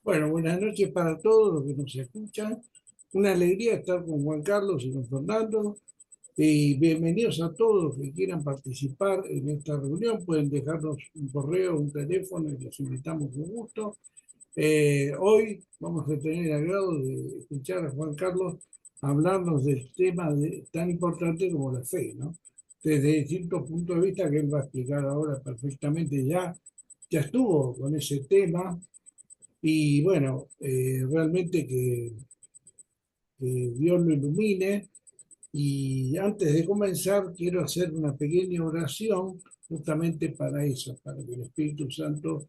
Bueno, buenas noches para todos los que nos escuchan. Una alegría estar con Juan Carlos y con Fernando. Y bienvenidos a todos los que quieran participar en esta reunión. Pueden dejarnos un correo, un teléfono y los invitamos con gusto. Hoy vamos a tener el agrado de escuchar a Juan Carlos hablarnos del tema tan importante como la fe, ¿no? Desde distintos puntos de vista que él va a explicar ahora perfectamente. Ya estuvo con ese tema y bueno, realmente que Dios lo ilumine. Y antes de comenzar, quiero hacer una pequeña oración justamente para eso, para que el Espíritu Santo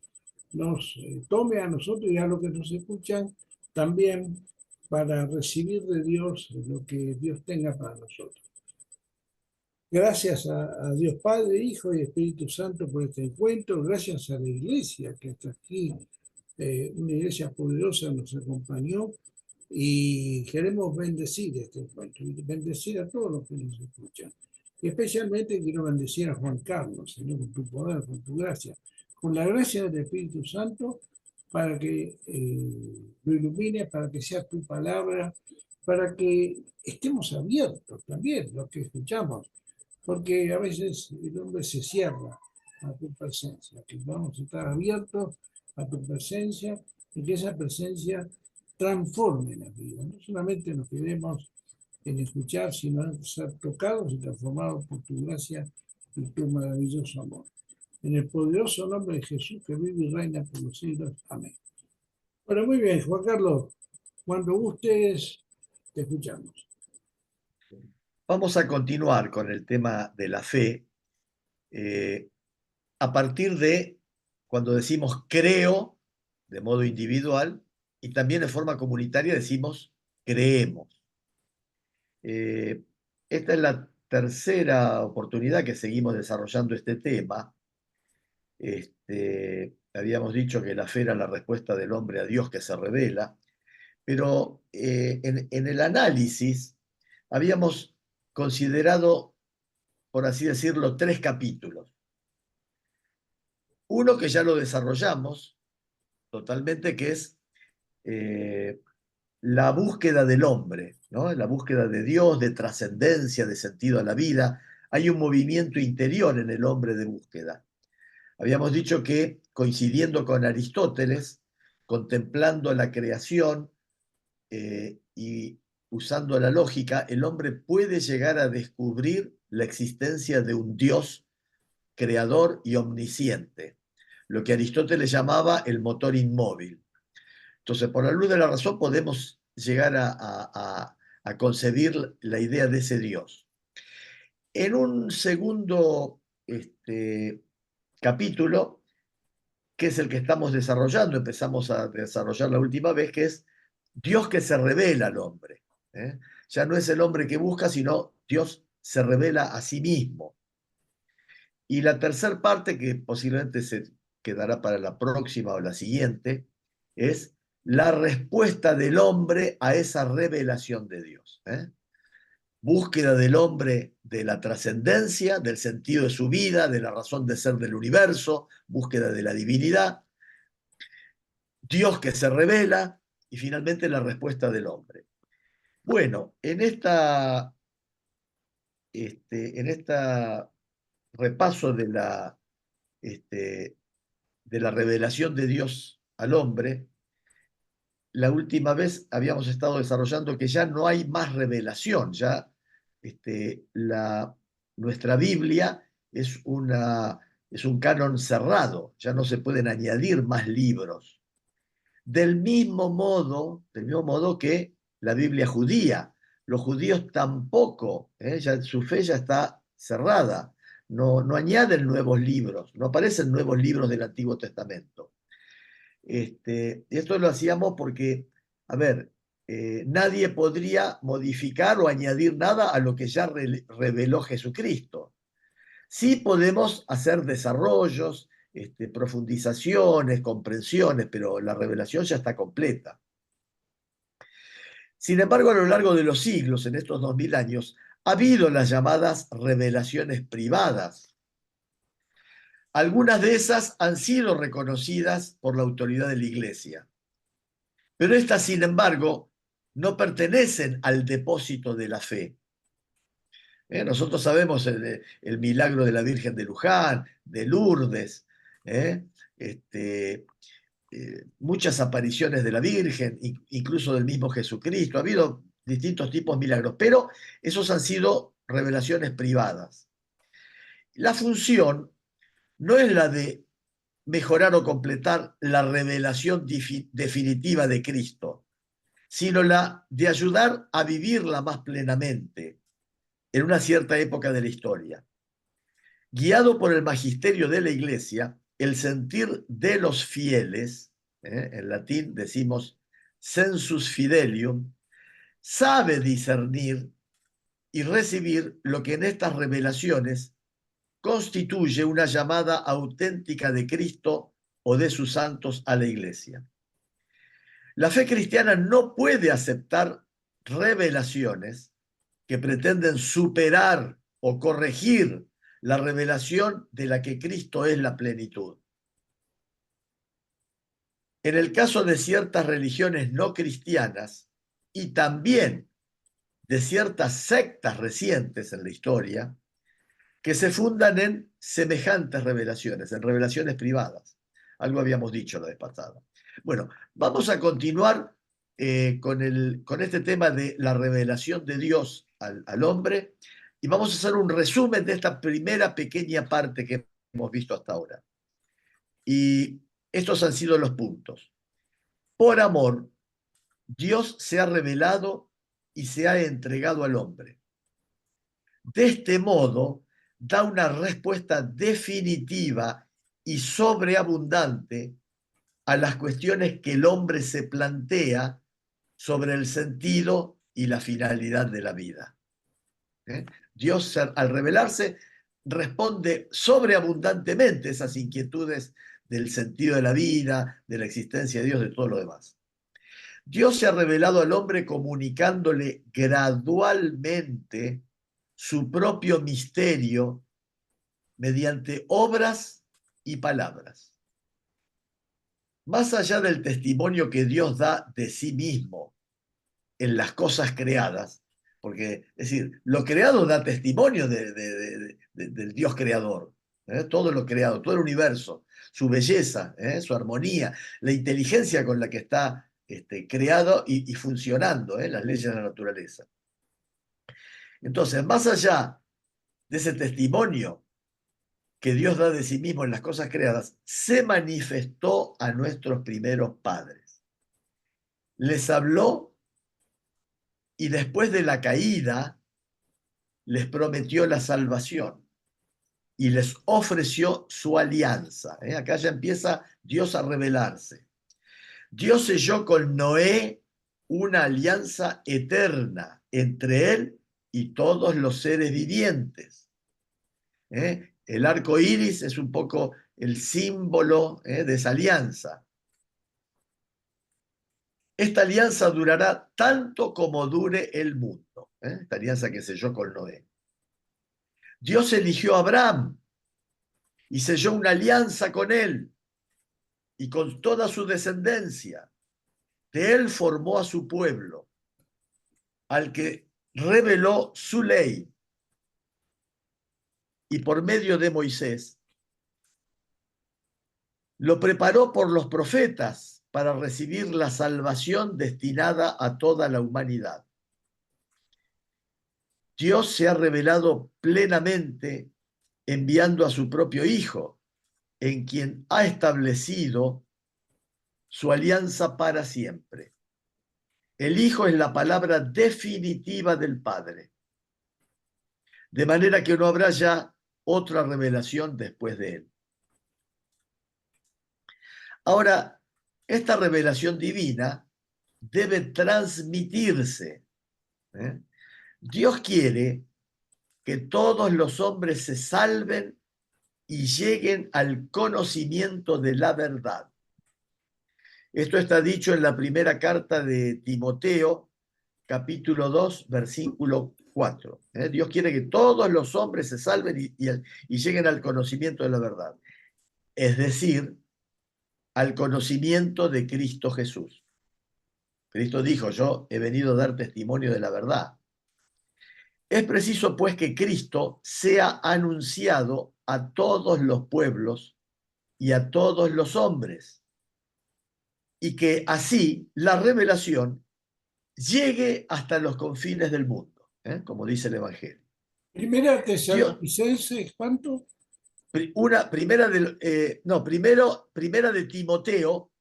nos tome a nosotros y a los que nos escuchan también para recibir de Dios lo que Dios tenga para nosotros. Gracias a Dios Padre, Hijo y Espíritu Santo por este encuentro. Gracias a la iglesia que está aquí, una iglesia poderosa nos acompañó y queremos bendecir este encuentro y bendecir a todos los que nos escuchan. Y especialmente quiero bendecir a Juan Carlos, Señor, con tu poder, con tu gracia, con la gracia del Espíritu Santo para que lo ilumine, para que sea tu palabra, para que estemos abiertos también, lo que escuchamos, porque a veces el hombre se cierra a tu presencia, que vamos a estar abiertos a tu presencia y que esa presencia transforme la vida. No solamente nos quedemos en escuchar, sino en ser tocados y transformados por tu gracia y tu maravilloso amor. En el poderoso nombre de Jesús, que vive y reina por los siglos. Amén. Bueno, muy bien, Juan Carlos, cuando gustes, te escuchamos. Vamos a continuar con el tema de la fe eh, a partir de cuando decimos creo de modo individual y también de forma comunitaria decimos creemos. Eh, Esta es la tercera oportunidad que seguimos desarrollando este tema. Habíamos dicho que la fe era la respuesta del hombre a Dios que se revela, pero en el análisis habíamos considerado, por así decirlo, tres capítulos. Uno que ya lo desarrollamos totalmente, que es eh, la búsqueda del hombre, ¿no? La búsqueda de Dios, de trascendencia, de sentido a la vida. Hay un movimiento interior en el hombre de búsqueda. Habíamos dicho que, coincidiendo con Aristóteles, contemplando la creación y usando la lógica, el hombre puede llegar a descubrir la existencia de un Dios creador y omnisciente, lo que Aristóteles llamaba el motor inmóvil. Entonces, por la luz de la razón podemos llegar a concebir la idea de ese Dios. En un segundo capítulo, que es el que estamos desarrollando, empezamos a desarrollar la última vez, que es Dios que se revela al hombre. ¿Eh? Ya no es el hombre que busca, sino Dios se revela a sí mismo. Y la tercera parte, que posiblemente se quedará para la próxima o la siguiente, es la respuesta del hombre a esa revelación de Dios. Búsqueda del hombre de la trascendencia, del sentido de su vida, de la razón de ser del universo, búsqueda de la divinidad, Dios que se revela y finalmente la respuesta del hombre. Bueno, en esta repaso este, de la revelación de Dios al hombre, la última vez habíamos estado desarrollando que ya no hay más revelación, ya nuestra Biblia es un canon cerrado, ya no se pueden añadir más libros. Del mismo modo que la Biblia judía, los judíos tampoco, ya, su fe ya está cerrada, no añaden nuevos libros, no aparecen nuevos libros del Antiguo Testamento. Esto lo hacíamos porque, a ver, nadie podría modificar o añadir nada a lo que ya reveló Jesucristo. Sí podemos hacer desarrollos, profundizaciones, comprensiones, pero la revelación ya está completa. Sin embargo, a lo largo de los siglos, en estos 2000 años, ha habido las llamadas revelaciones privadas. Algunas de esas han sido reconocidas por la autoridad de la Iglesia. Pero estas, sin embargo, no pertenecen al depósito de la fe. Nosotros sabemos el milagro de la Virgen de Luján, de Lourdes, ¿eh? Este, muchas apariciones de la Virgen, incluso del mismo Jesucristo. Ha habido distintos tipos de milagros, pero esos han sido revelaciones privadas. La función no es la de mejorar o completar la revelación definitiva de Cristo, sino la de ayudar a vivirla más plenamente en una cierta época de la historia. Guiado por el magisterio de la Iglesia, el sentir de los fieles, en latín decimos sensus fidelium, sabe discernir y recibir lo que en estas revelaciones constituye una llamada auténtica de Cristo o de sus santos a la Iglesia. La fe cristiana no puede aceptar revelaciones que pretenden superar o corregir la revelación de la que Cristo es la plenitud. En el caso de ciertas religiones no cristianas y también de ciertas sectas recientes en la historia, que se fundan en semejantes revelaciones, en revelaciones privadas. Algo habíamos dicho la vez pasada. Bueno, vamos a continuar con este tema de la revelación de Dios al hombre y vamos a hacer un resumen de esta primera pequeña parte que hemos visto hasta ahora. Y estos han sido los puntos. Por amor, Dios se ha revelado y se ha entregado al hombre. De este modo, da una respuesta definitiva y sobreabundante a las cuestiones que el hombre se plantea sobre el sentido y la finalidad de la vida. Dios, al revelarse, responde sobreabundantemente a esas inquietudes del sentido de la vida, de la existencia de Dios, de todo lo demás. Dios se ha revelado al hombre comunicándole gradualmente su propio misterio mediante obras y palabras. Más allá del testimonio que Dios da de sí mismo en las cosas creadas, porque, es decir, lo creado da testimonio del Dios creador, todo lo creado, todo el universo, su belleza, su armonía, la inteligencia con la que está creado y funcionando, las leyes de la naturaleza. Entonces, más allá de ese testimonio que Dios da de sí mismo en las cosas creadas, se manifestó a nuestros primeros padres. Les habló y después de la caída les prometió la salvación y les ofreció su alianza. Acá ya empieza Dios a revelarse. Dios selló con Noé una alianza eterna entre él y todos los seres vivientes. El arco iris es un poco el símbolo de esa alianza. Esta alianza durará tanto como dure el mundo. Esta alianza que selló con Noé. Dios eligió a Abraham y selló una alianza con él y con toda su descendencia. De él formó a su pueblo, al que reveló su ley. Y por medio de Moisés, lo preparó por los profetas para recibir la salvación destinada a toda la humanidad. Dios se ha revelado plenamente enviando a su propio Hijo, en quien ha establecido su alianza para siempre. El Hijo es la palabra definitiva del Padre, de manera que no habrá ya otra revelación después de él. Ahora, esta revelación divina debe transmitirse. Dios quiere que todos los hombres se salven y lleguen al conocimiento de la verdad. Esto está dicho en la primera carta de Timoteo, capítulo 2, versículo 4. Dios quiere que todos los hombres se salven y lleguen al conocimiento de la verdad. Es decir, al conocimiento de Cristo Jesús. Cristo dijo, yo he venido a dar testimonio de la verdad. Es preciso, pues, que Cristo sea anunciado a todos los pueblos y a todos los hombres, y que así la revelación llegue hasta los confines del mundo, como dice el Evangelio. Primera Dios, Tesalonicenses, ¿cuánto? primera de Timoteo Primera,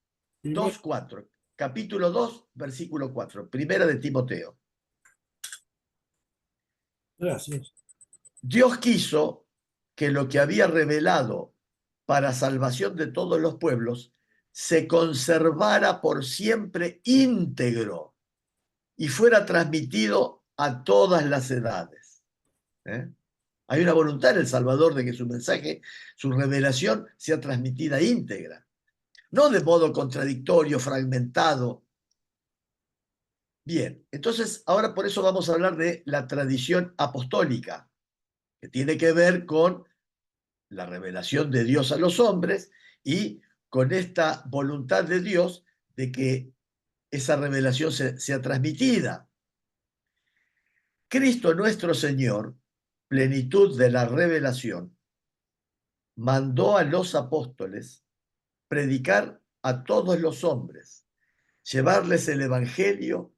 2:4, capítulo 2, versículo 4, primera de Timoteo. gracias. Dios quiso que lo que había revelado para salvación de todos los pueblos se conservara por siempre íntegro y fuera transmitido a todas las edades. ¿eh? Hay una voluntad en el Salvador de que su mensaje, su revelación, sea transmitida íntegra, no de modo contradictorio, fragmentado. Bien, entonces ahora por eso vamos a hablar de la tradición apostólica, que tiene que ver con la revelación de Dios a los hombres y con esta voluntad de Dios de que esa revelación sea transmitida. Cristo nuestro Señor, plenitud de la revelación, mandó a los apóstoles predicar a todos los hombres, llevarles el Evangelio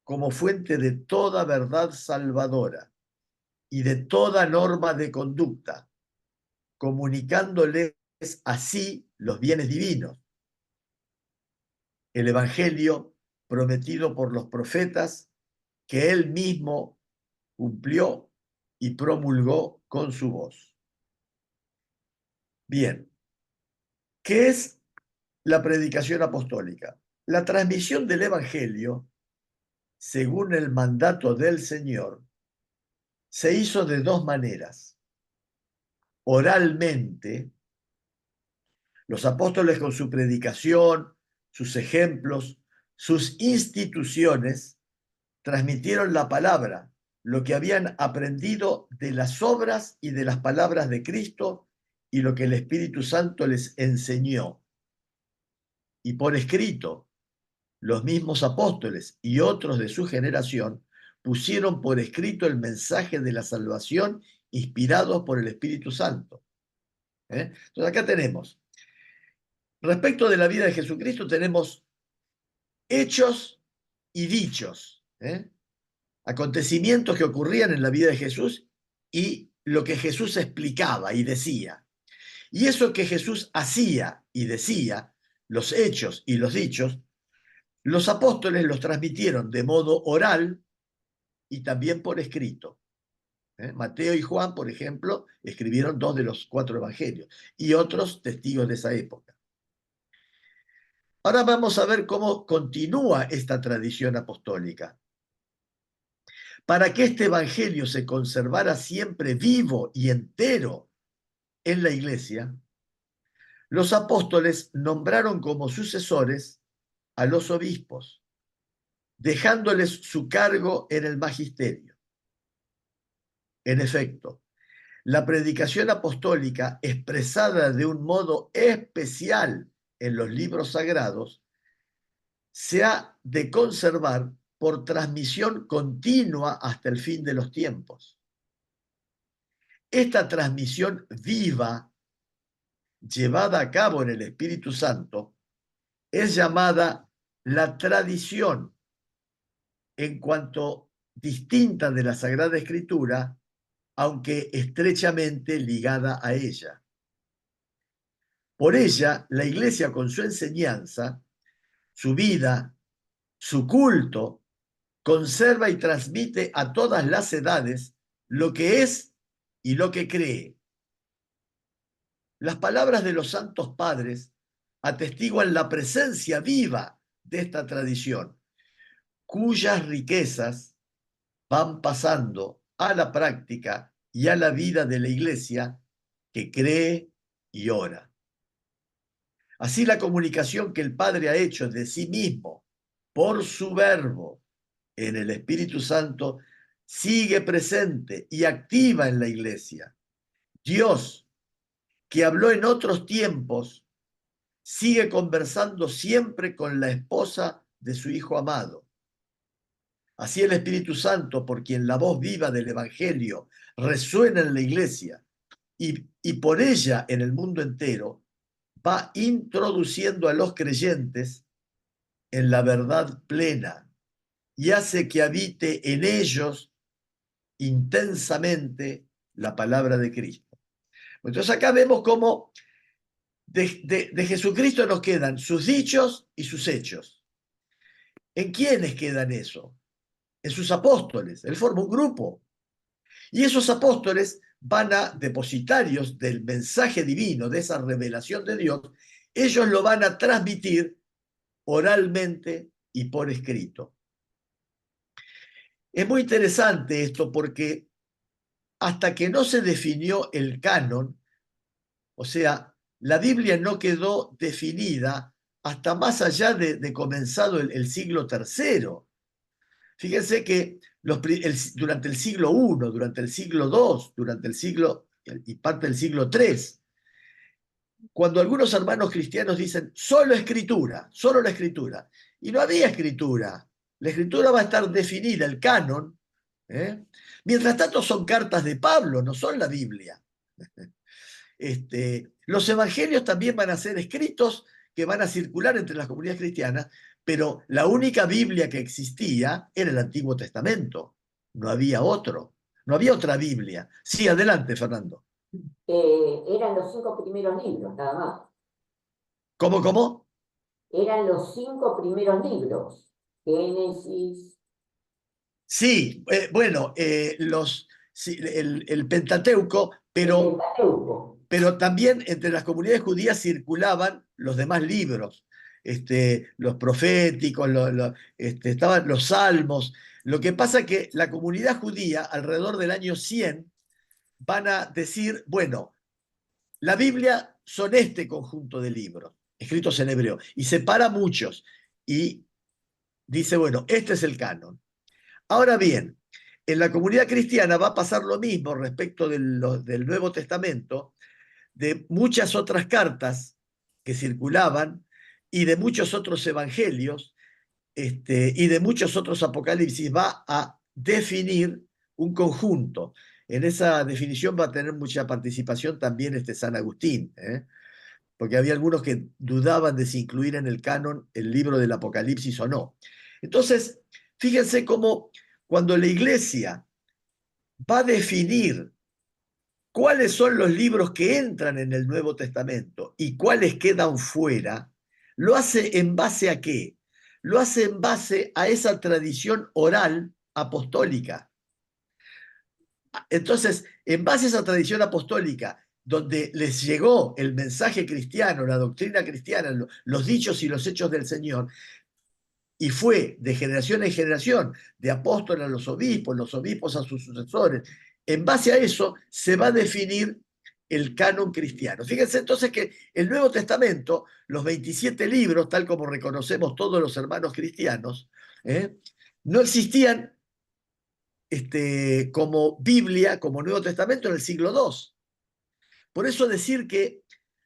como fuente de toda verdad salvadora y de toda norma de conducta, comunicándoles así los bienes divinos. El Evangelio prometido por los profetas que él mismo cumplió y promulgó con su voz. Bien, ¿qué es la predicación apostólica? La transmisión del Evangelio, según el mandato del Señor, se hizo de dos maneras. Oralmente, los apóstoles con su predicación, sus ejemplos, sus instituciones, transmitieron la palabra, lo que habían aprendido de las obras y de las palabras de Cristo y lo que el Espíritu Santo les enseñó. Y por escrito, los mismos apóstoles y otros de su generación pusieron por escrito el mensaje de la salvación inspirados por el Espíritu Santo. Entonces acá tenemos, respecto de la vida de Jesucristo, tenemos hechos y dichos. Acontecimientos que ocurrían en la vida de Jesús y lo que Jesús explicaba y decía. Y eso que Jesús hacía y decía, los hechos y los dichos, los apóstoles los transmitieron de modo oral y también por escrito. Mateo y Juan, por ejemplo, escribieron 2 de los 4 evangelios y otros testigos de esa época. Ahora vamos a ver cómo continúa esta tradición apostólica. Para que este evangelio se conservara siempre vivo y entero en la iglesia, los apóstoles nombraron como sucesores a los obispos, dejándoles su cargo en el magisterio. En efecto, la predicación apostólica, expresada de un modo especial en los libros sagrados, se ha de conservar por transmisión continua hasta el fin de los tiempos. Esta transmisión viva, llevada a cabo en el Espíritu Santo, es llamada la tradición, en cuanto distinta de la Sagrada Escritura, aunque estrechamente ligada a ella. Por ella, la Iglesia, con su enseñanza, su vida, su culto, conserva y transmite a todas las edades lo que es y lo que cree. Las palabras de los santos padres atestiguan la presencia viva de esta tradición, cuyas riquezas van pasando a la práctica y a la vida de la Iglesia que cree y ora. Así, la comunicación que el Padre ha hecho de sí mismo por su verbo en el Espíritu Santo sigue presente y activa en la Iglesia. Dios, que habló en otros tiempos, sigue conversando siempre con la esposa de su Hijo amado. Así el Espíritu Santo, por quien la voz viva del Evangelio resuena en la iglesia y por ella en el mundo entero, va introduciendo a los creyentes en la verdad plena y hace que habite en ellos intensamente la palabra de Cristo. Entonces acá vemos cómo de Jesucristo nos quedan sus dichos y sus hechos. ¿En quiénes quedan eso? En sus apóstoles. Él forma un grupo. Y esos apóstoles van a, depositarios del mensaje divino, de esa revelación de Dios, ellos lo van a transmitir oralmente y por escrito. Es muy interesante esto porque hasta que no se definió el canon, o sea, la Biblia no quedó definida hasta más allá de comenzado el siglo III. Fíjense que durante el siglo I, durante el siglo II, durante el siglo y parte del siglo III, cuando algunos hermanos cristianos dicen solo escritura, solo la escritura, y no había escritura, la escritura va a estar definida, el canon, ¿eh? Mientras tanto son cartas de Pablo, no son la Biblia. Los evangelios también van a ser escritos que van a circular entre las comunidades cristianas, pero la única Biblia que existía era el Antiguo Testamento. No había otro, no había otra Biblia. Sí, adelante, Fernando. Eran los 5 primeros libros, nada más. ¿Cómo? Eran los 5 primeros libros. Génesis. Sí, bueno, sí, el Pentateuco, El Pentateuco. pero también entre las comunidades judías circulaban los demás libros, los proféticos, estaban los salmos. Lo que pasa es que la comunidad judía, alrededor del año 100, van a decir, bueno, la Biblia son este conjunto de libros, escritos en hebreo, y separa muchos, y dice, bueno, este es el canon. Ahora bien, en la comunidad cristiana va a pasar lo mismo respecto del Nuevo Testamento, de muchas otras cartas que circulaban y de muchos otros evangelios y de muchos otros apocalipsis, va a definir un conjunto. En esa definición va a tener mucha participación también San Agustín, porque había algunos que dudaban de si incluir en el canon el libro del Apocalipsis o no. Entonces, fíjense cómo cuando la iglesia va a definir cuáles son los libros que entran en el Nuevo Testamento y cuáles quedan fuera, lo hace en base a qué? Lo hace en base a esa tradición oral apostólica. Entonces, en base a esa tradición apostólica, donde les llegó el mensaje cristiano, la doctrina cristiana, los dichos y los hechos del Señor, y fue de generación en generación, de apóstoles a los obispos a sus sucesores, en base a eso se va a definir el canon cristiano. Fíjense entonces que el Nuevo Testamento, los 27 libros, tal como reconocemos todos los hermanos cristianos, no existían como Biblia, como Nuevo Testamento en el siglo II. Por eso decir que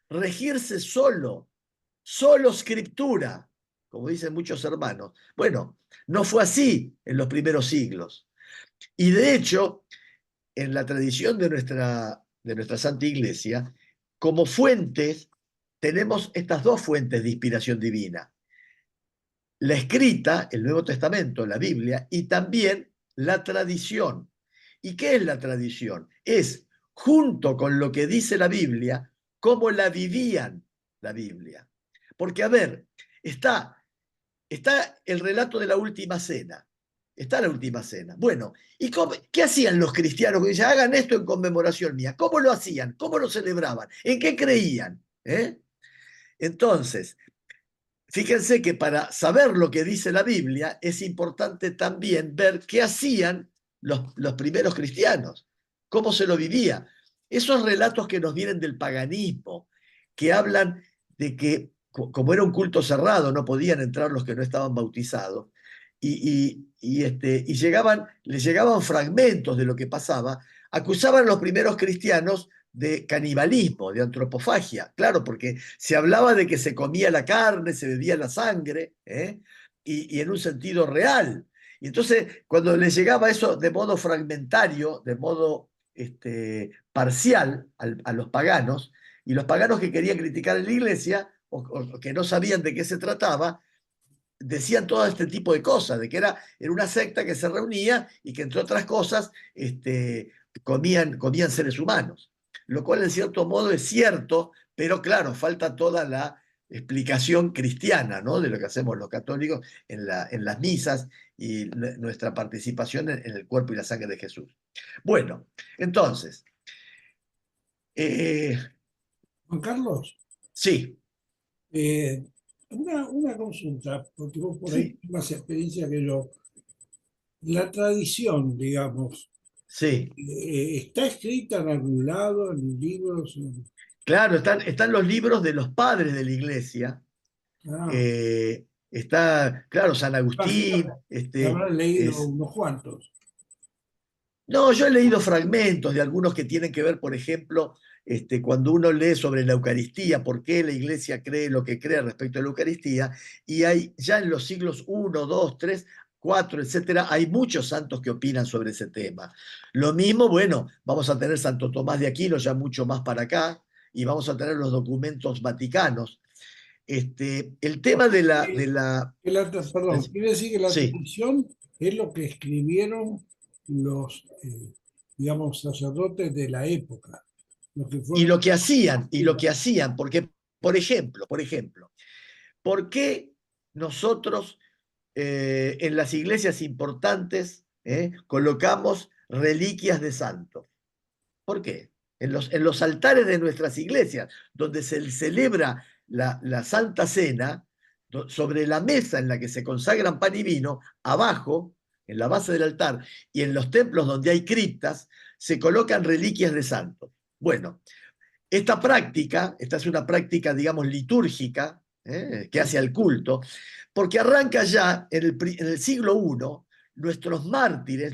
regirse solo escritura, como dicen muchos hermanos, bueno, no fue así en los primeros siglos. Y de hecho, en la tradición de nuestra Santa Iglesia, como fuentes, tenemos estas dos fuentes de inspiración divina. La escrita, el Nuevo Testamento, la Biblia, y también la tradición. ¿Y qué es la tradición? Es, junto con lo que dice la Biblia, cómo la vivían la Biblia. Porque, a ver, está el relato de la última cena. Está la última cena. Bueno, ¿y qué hacían los cristianos? Que dicen, hagan esto en conmemoración mía. ¿Cómo lo hacían? ¿Cómo lo celebraban? ¿En qué creían? Entonces, fíjense que para saber lo que dice la Biblia es importante también ver qué hacían los primeros cristianos, cómo se lo vivía. Esos relatos que nos vienen del paganismo, que hablan de que como era un culto cerrado, no podían entrar los que no estaban bautizados, les llegaban fragmentos de lo que pasaba, acusaban a los primeros cristianos de canibalismo, de antropofagia, claro, porque se hablaba de que se comía la carne, se bebía la sangre, y en un sentido real. Y entonces, cuando les llegaba eso de modo fragmentario, de modo parcial a los paganos, y los paganos que querían criticar en la iglesia, o que no sabían de qué se trataba, decían todo este tipo de cosas, de que era una secta que se reunía y que, entre otras cosas, comían seres humanos. Lo cual, en cierto modo, es cierto, pero claro, falta toda la explicación cristiana, ¿no? De lo que hacemos los católicos en las misas y nuestra participación en el cuerpo y la sangre de Jesús. Bueno, entonces, Juan Carlos, sí, eh, una consulta, porque vos por ahí sí, tienes más experiencia que yo. La tradición, digamos, sí. ¿está escrita en algún lado, en libros? Claro, están los libros de los padres de la iglesia. Ah, Está, claro, San imagino Agustín. que habrán leído Es, unos cuantos. no, yo he leído fragmentos de algunos que tienen que ver, por ejemplo, cuando uno lee sobre la Eucaristía, por qué la iglesia cree lo que cree respecto a la Eucaristía, y hay ya en los siglos I, II, III, IV, etcétera, hay muchos santos que opinan sobre ese tema. Lo mismo, bueno, vamos a tener Santo Tomás de Aquino ya mucho más para acá, y vamos a tener los documentos vaticanos. El tema de la, de la, Perdón, quiere decir que la sí, tradición es lo que escribieron los, digamos, sacerdotes de la época, los que y fueron... lo que hacían, porque, por ejemplo, ¿por qué nosotros en las iglesias importantes colocamos reliquias de santos? ¿Por qué? En los altares de nuestras iglesias, donde se celebra la Santa Cena, sobre la mesa en la que se consagran pan y vino, abajo, en la base del altar, y en los templos donde hay criptas, se colocan reliquias de santos. Bueno, esta es una práctica, digamos, litúrgica, que hace al culto, porque arranca ya en el siglo I, nuestros mártires,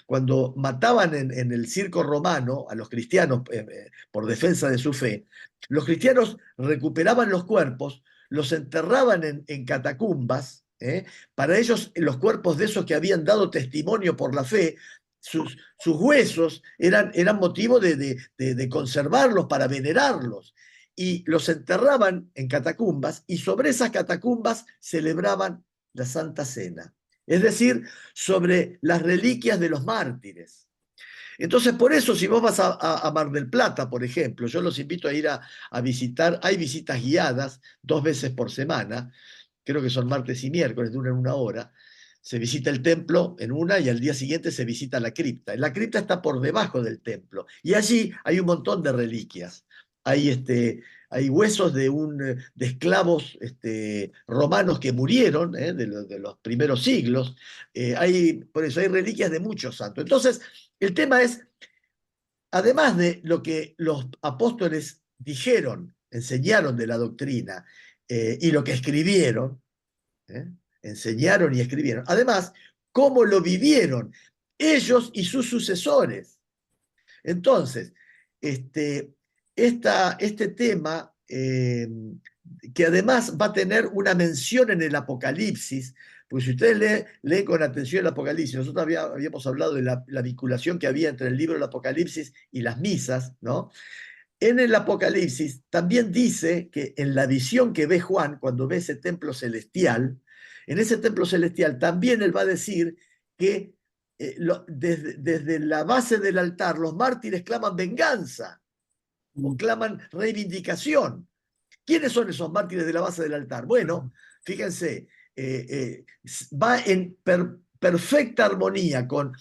cuando mataban en el circo romano a los cristianos por defensa de su fe, los cristianos recuperaban los cuerpos, los enterraban en catacumbas. Para ellos, los cuerpos de esos que habían dado testimonio por la fe, sus huesos eran motivo de conservarlos, para venerarlos. Y los enterraban en catacumbas, y sobre esas catacumbas celebraban la Santa Cena. Es decir, sobre las reliquias de los mártires. Entonces, por eso, si vos vas a Mar del Plata, por ejemplo, yo los invito a ir a visitar, hay visitas guiadas 2 veces por semana, creo que son martes y miércoles, duran 1 hora. Se visita el templo en una y al día siguiente se visita la cripta. La cripta está por debajo del templo y allí hay un montón de reliquias. Hay huesos de esclavos romanos que murieron de los primeros siglos. Por eso hay reliquias de muchos santos. Entonces, el tema es, además de lo que los apóstoles dijeron, enseñaron de la doctrina y lo que escribieron, ¿eh? Enseñaron y escribieron. Además, cómo lo vivieron ellos y sus sucesores. Entonces, este tema, que además va a tener una mención en el Apocalipsis, pues si ustedes leen con atención el Apocalipsis, nosotros habíamos hablado de la vinculación que había entre el libro del Apocalipsis y las misas, ¿no? En el Apocalipsis también dice que en la visión que ve Juan, cuando ve ese templo celestial, en ese templo celestial también él va a decir que desde la base del altar los mártires claman venganza o claman reivindicación. ¿Quiénes son esos mártires de la base del altar? Bueno, fíjense, va en perfecta armonía con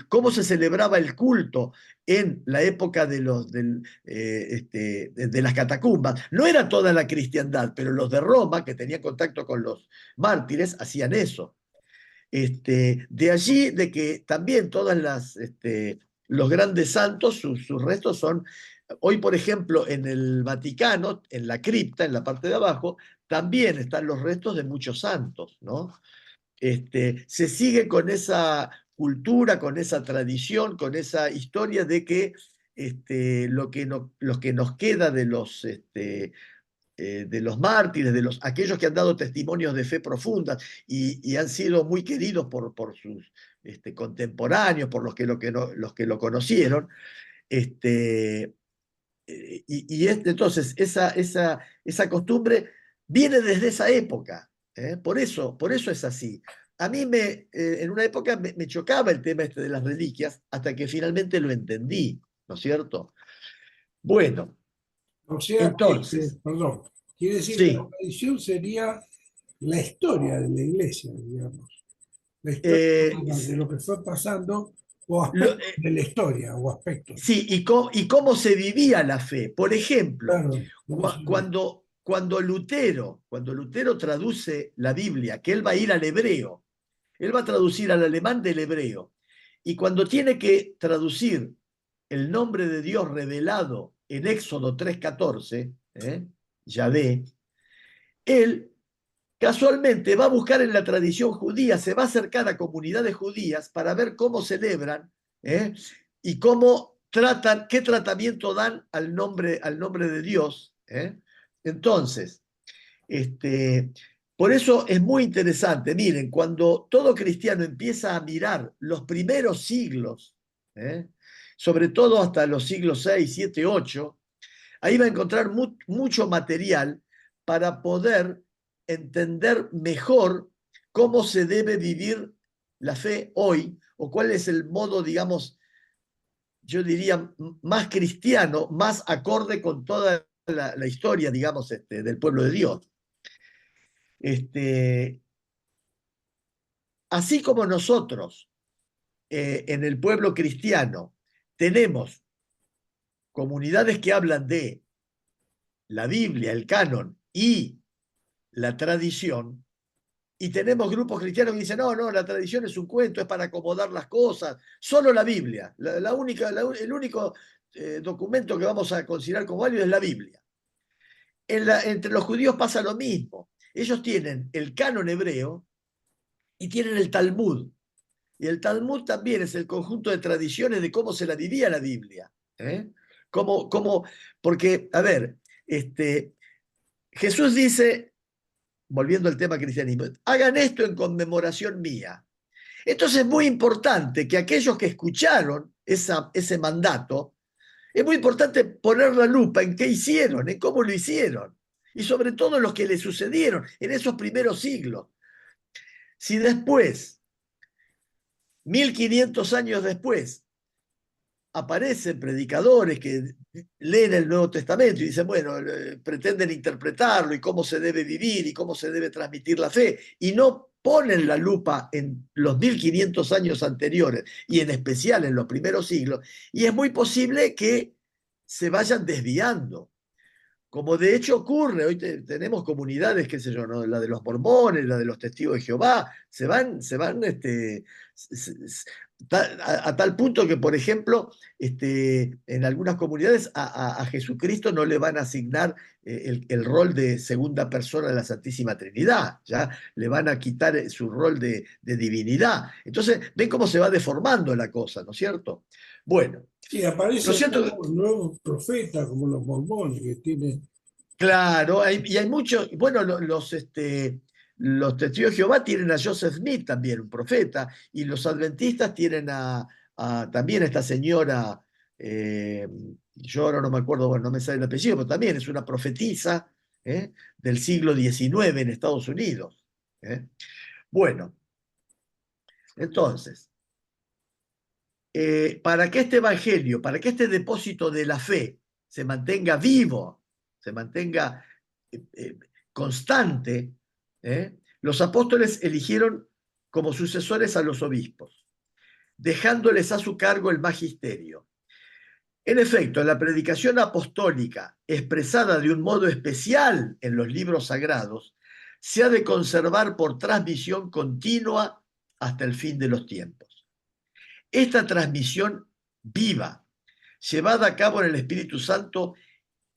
cómo se celebraba el culto en la época de las catacumbas. No era toda la cristiandad, pero los de Roma, que tenían contacto con los mártires, hacían eso. De allí de que también los grandes santos, sus restos son, hoy por ejemplo en el Vaticano, en la cripta, en la parte de abajo, también están los restos de muchos santos, ¿no? Se sigue con esa cultura, con esa tradición, con esa historia de que lo que nos queda de los mártires, de aquellos que han dado testimonios de fe profundas y han sido muy queridos por sus contemporáneos, por los que lo conocieron. Entonces, esa costumbre viene desde esa época. Por eso es así. A mí en una época me chocaba el tema de las reliquias hasta que finalmente lo entendí, ¿no es cierto? Bueno, O sea entonces, perdón, quiere decir que la sí. tradición sería la historia de la iglesia, digamos. La historia de lo que fue pasando, o aspectos de la historia, o aspectos. Sí, y cómo se vivía la fe. Por ejemplo, Claro, cuando Lutero traduce la Biblia, que él va a ir al hebreo, él va a traducir al alemán del hebreo, y cuando tiene que traducir el nombre de Dios revelado en Éxodo 3:14, Yahvé, él casualmente va a buscar en la tradición judía, se va a acercar a comunidades judías para ver cómo celebran y cómo tratan, qué tratamiento dan al nombre de Dios. Entonces, por eso es muy interesante. Miren, cuando todo cristiano empieza a mirar los primeros siglos, sobre todo hasta los siglos 6, 7, 8, ahí va a encontrar mucho material para poder entender mejor cómo se debe vivir la fe hoy, o cuál es el modo, digamos, yo diría, más cristiano, más acorde con toda la historia, digamos, del pueblo de Dios. Así como nosotros en el pueblo cristiano tenemos comunidades que hablan de la Biblia, el canon y la tradición, y tenemos grupos cristianos que dicen, no, la tradición es un cuento, es para acomodar las cosas, solo la Biblia, el único documento que vamos a considerar como válido es la Biblia. Entre los judíos pasa lo mismo, ellos tienen el canon hebreo y tienen el Talmud, y el Talmud también es el conjunto de tradiciones de cómo se la vivía la Biblia. Porque, a ver, Jesús dice, volviendo al tema cristianismo, hagan esto en conmemoración mía. Entonces es muy importante que aquellos que escucharon ese mandato, es muy importante poner la lupa en qué hicieron, en cómo lo hicieron, y sobre todo en los que le sucedieron en esos primeros siglos. Si después, 1500 años después, aparecen predicadores que leen el Nuevo Testamento y dicen, bueno, pretenden interpretarlo y cómo se debe vivir y cómo se debe transmitir la fe, y no ponen la lupa en los 1500 años anteriores y en especial en los primeros siglos, y es muy posible que se vayan desviando. Como de hecho ocurre, hoy tenemos comunidades, qué sé yo, ¿no? La de los mormones, la de los testigos de Jehová, a tal punto que, por ejemplo, en algunas comunidades a Jesucristo no le van a asignar el rol de segunda persona de la Santísima Trinidad, ya le van a quitar su rol de divinidad. Entonces, ven cómo se va deformando la cosa, ¿no es cierto? Bueno, sí, ¿no aparecen es cierto? nuevos profetas como los mormones que tienen. Claro, y hay muchos, bueno, los testigos de Jehová tienen a Joseph Smith también, un profeta, y los adventistas tienen también a esta señora, yo ahora no me acuerdo, bueno, no me sale el apellido, pero también es una profetisa del siglo XIX en Estados Unidos. Bueno, entonces, para que este evangelio, para que este depósito de la fe se mantenga vivo, se mantenga constante, los apóstoles eligieron como sucesores a los obispos, dejándoles a su cargo el magisterio. En efecto, la predicación apostólica, expresada de un modo especial en los libros sagrados, se ha de conservar por transmisión continua hasta el fin de los tiempos. Esta transmisión viva, llevada a cabo en el Espíritu Santo,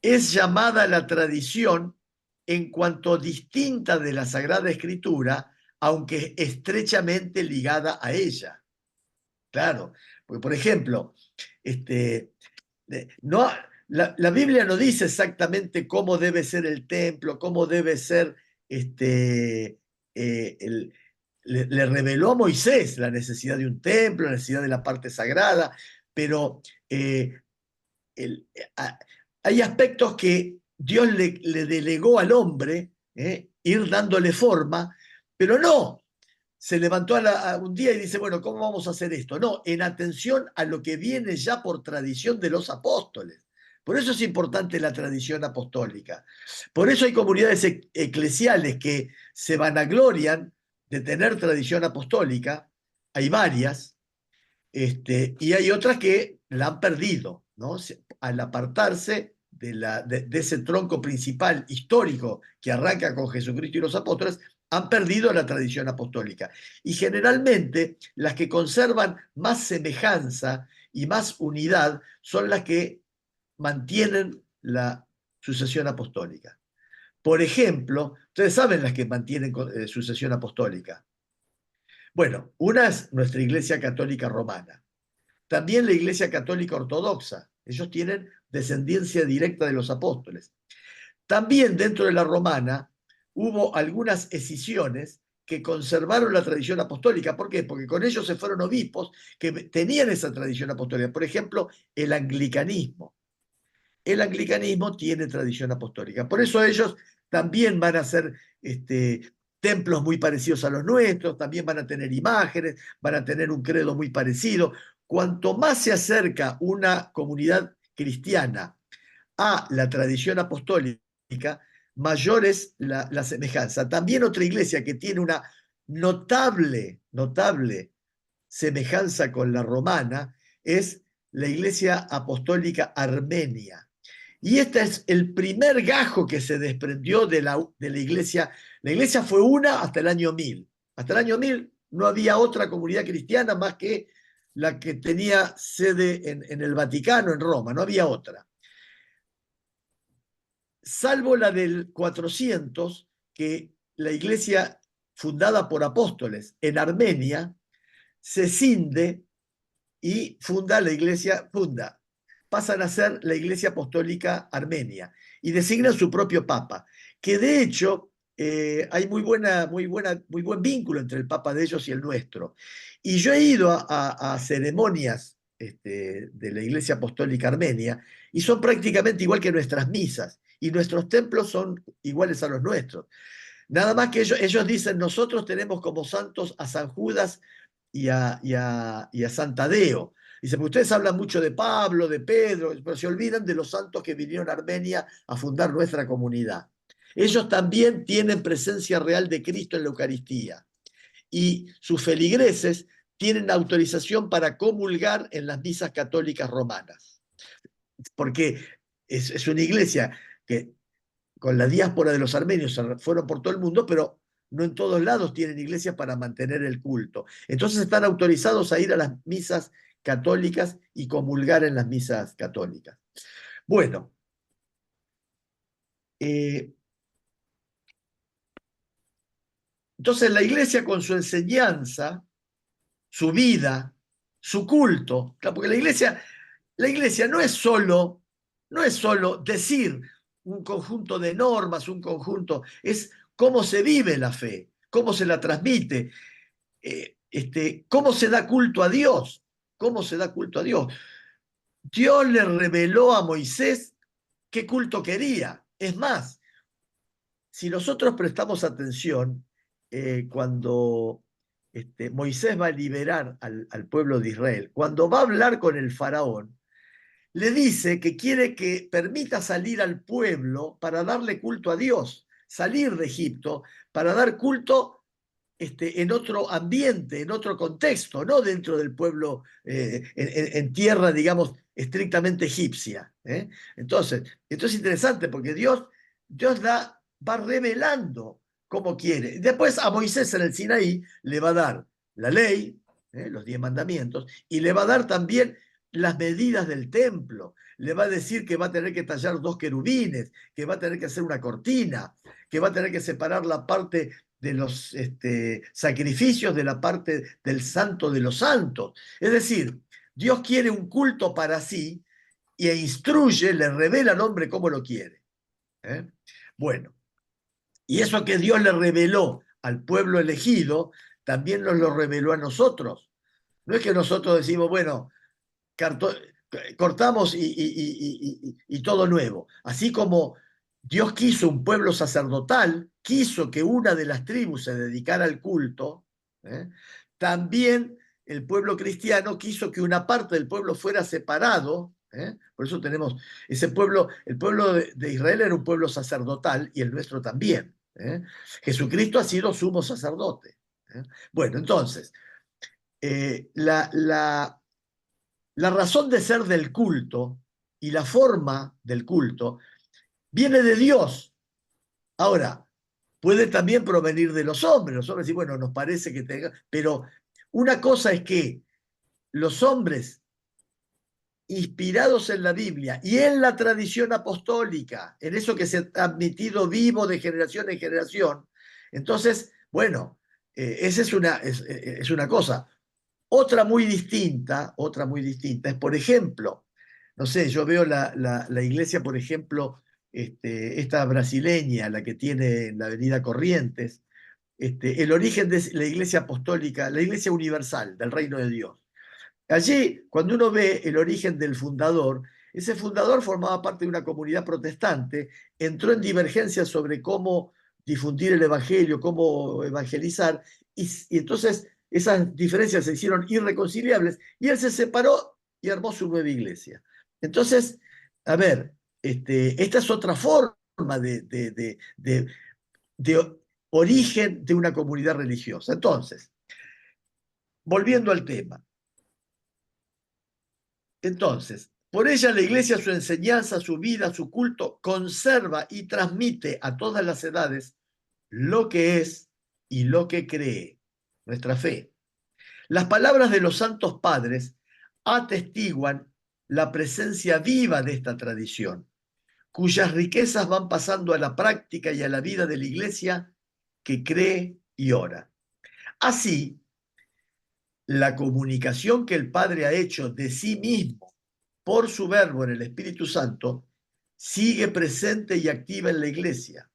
es llamada la tradición en cuanto distinta de la Sagrada Escritura, aunque estrechamente ligada a ella. Claro, porque por ejemplo, no, la Biblia no dice exactamente cómo debe ser el templo, cómo debe ser le reveló a Moisés la necesidad de un templo, la necesidad de la parte sagrada, pero el, a, hay aspectos que Dios le delegó al hombre, ir dándole forma, pero no se levantó un día y dice, bueno, ¿cómo vamos a hacer esto? No, en atención a lo que viene ya por tradición de los apóstoles. Por eso es importante la tradición apostólica. Por eso hay comunidades eclesiales que se vanaglorian de tener tradición apostólica. Hay varias, y hay otras que la han perdido, ¿no? Al apartarse de ese tronco principal histórico que arranca con Jesucristo y los apóstoles, han perdido la tradición apostólica. Y generalmente las que conservan más semejanza y más unidad son las que mantienen la sucesión apostólica. Por ejemplo, ustedes saben las que mantienen sucesión apostólica. Bueno, una es nuestra Iglesia Católica Romana. También la Iglesia Católica Ortodoxa. Ellos tienen descendencia directa de los apóstoles. También dentro de la romana hubo algunas escisiones que conservaron la tradición apostólica. ¿Por qué? Porque con ellos se fueron obispos que tenían esa tradición apostólica. Por ejemplo, el anglicanismo. El anglicanismo tiene tradición apostólica. Por eso ellos también van a hacer templos muy parecidos a los nuestros, también van a tener imágenes, van a tener un credo muy parecido. Cuanto más se acerca una comunidad cristiana a la tradición apostólica, mayor es la semejanza. También otra iglesia que tiene una notable semejanza con la romana es la Iglesia Apostólica Armenia. Y este es el primer gajo que se desprendió de la iglesia. La iglesia fue una hasta el año 1000. Hasta el año 1000 no había otra comunidad cristiana más que la que tenía sede en el Vaticano, en Roma, no había otra. Salvo la del 400, que la iglesia fundada por apóstoles en Armenia se cinde y funda la iglesia, pasan a ser la Iglesia Apostólica Armenia y designan su propio papa, que de hecho hay muy buen vínculo entre el papa de ellos y el nuestro. Y yo he ido a ceremonias de la Iglesia Apostólica Armenia y son prácticamente igual que nuestras misas y nuestros templos son iguales a los nuestros. Nada más que ellos dicen, nosotros tenemos como santos a San Judas y a San Tadeo. Dice, pues ustedes hablan mucho de Pablo, de Pedro, pero se olvidan de los santos que vinieron a Armenia a fundar nuestra comunidad. Ellos también tienen presencia real de Cristo en la Eucaristía. Y sus feligreses tienen autorización para comulgar en las misas católicas romanas. Porque es una iglesia que con la diáspora de los armenios fueron por todo el mundo, pero no en todos lados tienen iglesias para mantener el culto. Entonces están autorizados a ir a las misas católicas y comulgar en las misas católicas. Bueno, entonces la iglesia con su enseñanza, su vida, su culto, porque la iglesia no es solo decir un conjunto de normas, es cómo se vive la fe, cómo se la transmite, cómo se da culto a Dios, cómo se da culto a Dios. Dios le reveló a Moisés qué culto quería. Es más, si nosotros prestamos atención, cuando Moisés va a liberar al pueblo de Israel, cuando va a hablar con el faraón, le dice que quiere que permita salir al pueblo para darle culto a Dios, salir de Egipto para dar culto en otro ambiente, en otro contexto, no dentro del pueblo, en tierra, digamos, estrictamente egipcia. Entonces, esto es interesante porque Dios va revelando cómo quiere. Después a Moisés en el Sinaí le va a dar la ley, los 10 mandamientos, y le va a dar también las medidas del templo. Le va a decir que va a tener que tallar 2 querubines, que va a tener que hacer una cortina, que va a tener que separar la parte de los sacrificios de la parte del santo de los santos. Es decir, Dios quiere un culto para sí e instruye, le revela al hombre cómo lo quiere. Bueno, y eso que Dios le reveló al pueblo elegido, también nos lo reveló a nosotros. No es que nosotros decimos, bueno, cortamos y todo nuevo. Así como Dios quiso un pueblo sacerdotal, quiso que una de las tribus se dedicara al culto, también el pueblo cristiano quiso que una parte del pueblo fuera separado. Por eso tenemos ese pueblo, el pueblo de Israel era un pueblo sacerdotal y el nuestro también. Jesucristo ha sido sumo sacerdote. Bueno, entonces, la razón de ser del culto y la forma del culto viene de Dios. Ahora, puede también provenir de los hombres. Los hombres dicen, bueno, nos parece que tenga, pero una cosa es que los hombres inspirados en la Biblia y en la tradición apostólica, en eso que se ha transmitido vivo de generación en generación, entonces, bueno, esa es una cosa. Otra muy distinta es, por ejemplo, no sé, yo veo la iglesia, por ejemplo, esta brasileña, la que tiene en la avenida Corrientes, el origen de la iglesia apostólica, la iglesia universal del reino de Dios. Allí, cuando uno ve el origen del fundador, ese fundador formaba parte de una comunidad protestante, entró en divergencias sobre cómo difundir el evangelio, cómo evangelizar, y entonces esas diferencias se hicieron irreconciliables, y él se separó y armó su nueva iglesia. Entonces, a ver, esta es otra forma de origen de una comunidad religiosa. Entonces, volviendo al tema. Entonces, por ella la iglesia, su enseñanza, su vida, su culto, conserva y transmite a todas las edades lo que es y lo que cree, nuestra fe. Las palabras de los santos padres atestiguan la presencia viva de esta tradición, cuyas riquezas van pasando a la práctica y a la vida de la iglesia que cree y ora. Así, la comunicación que el Padre ha hecho de sí mismo por su verbo en el Espíritu Santo sigue presente y activa en la iglesia.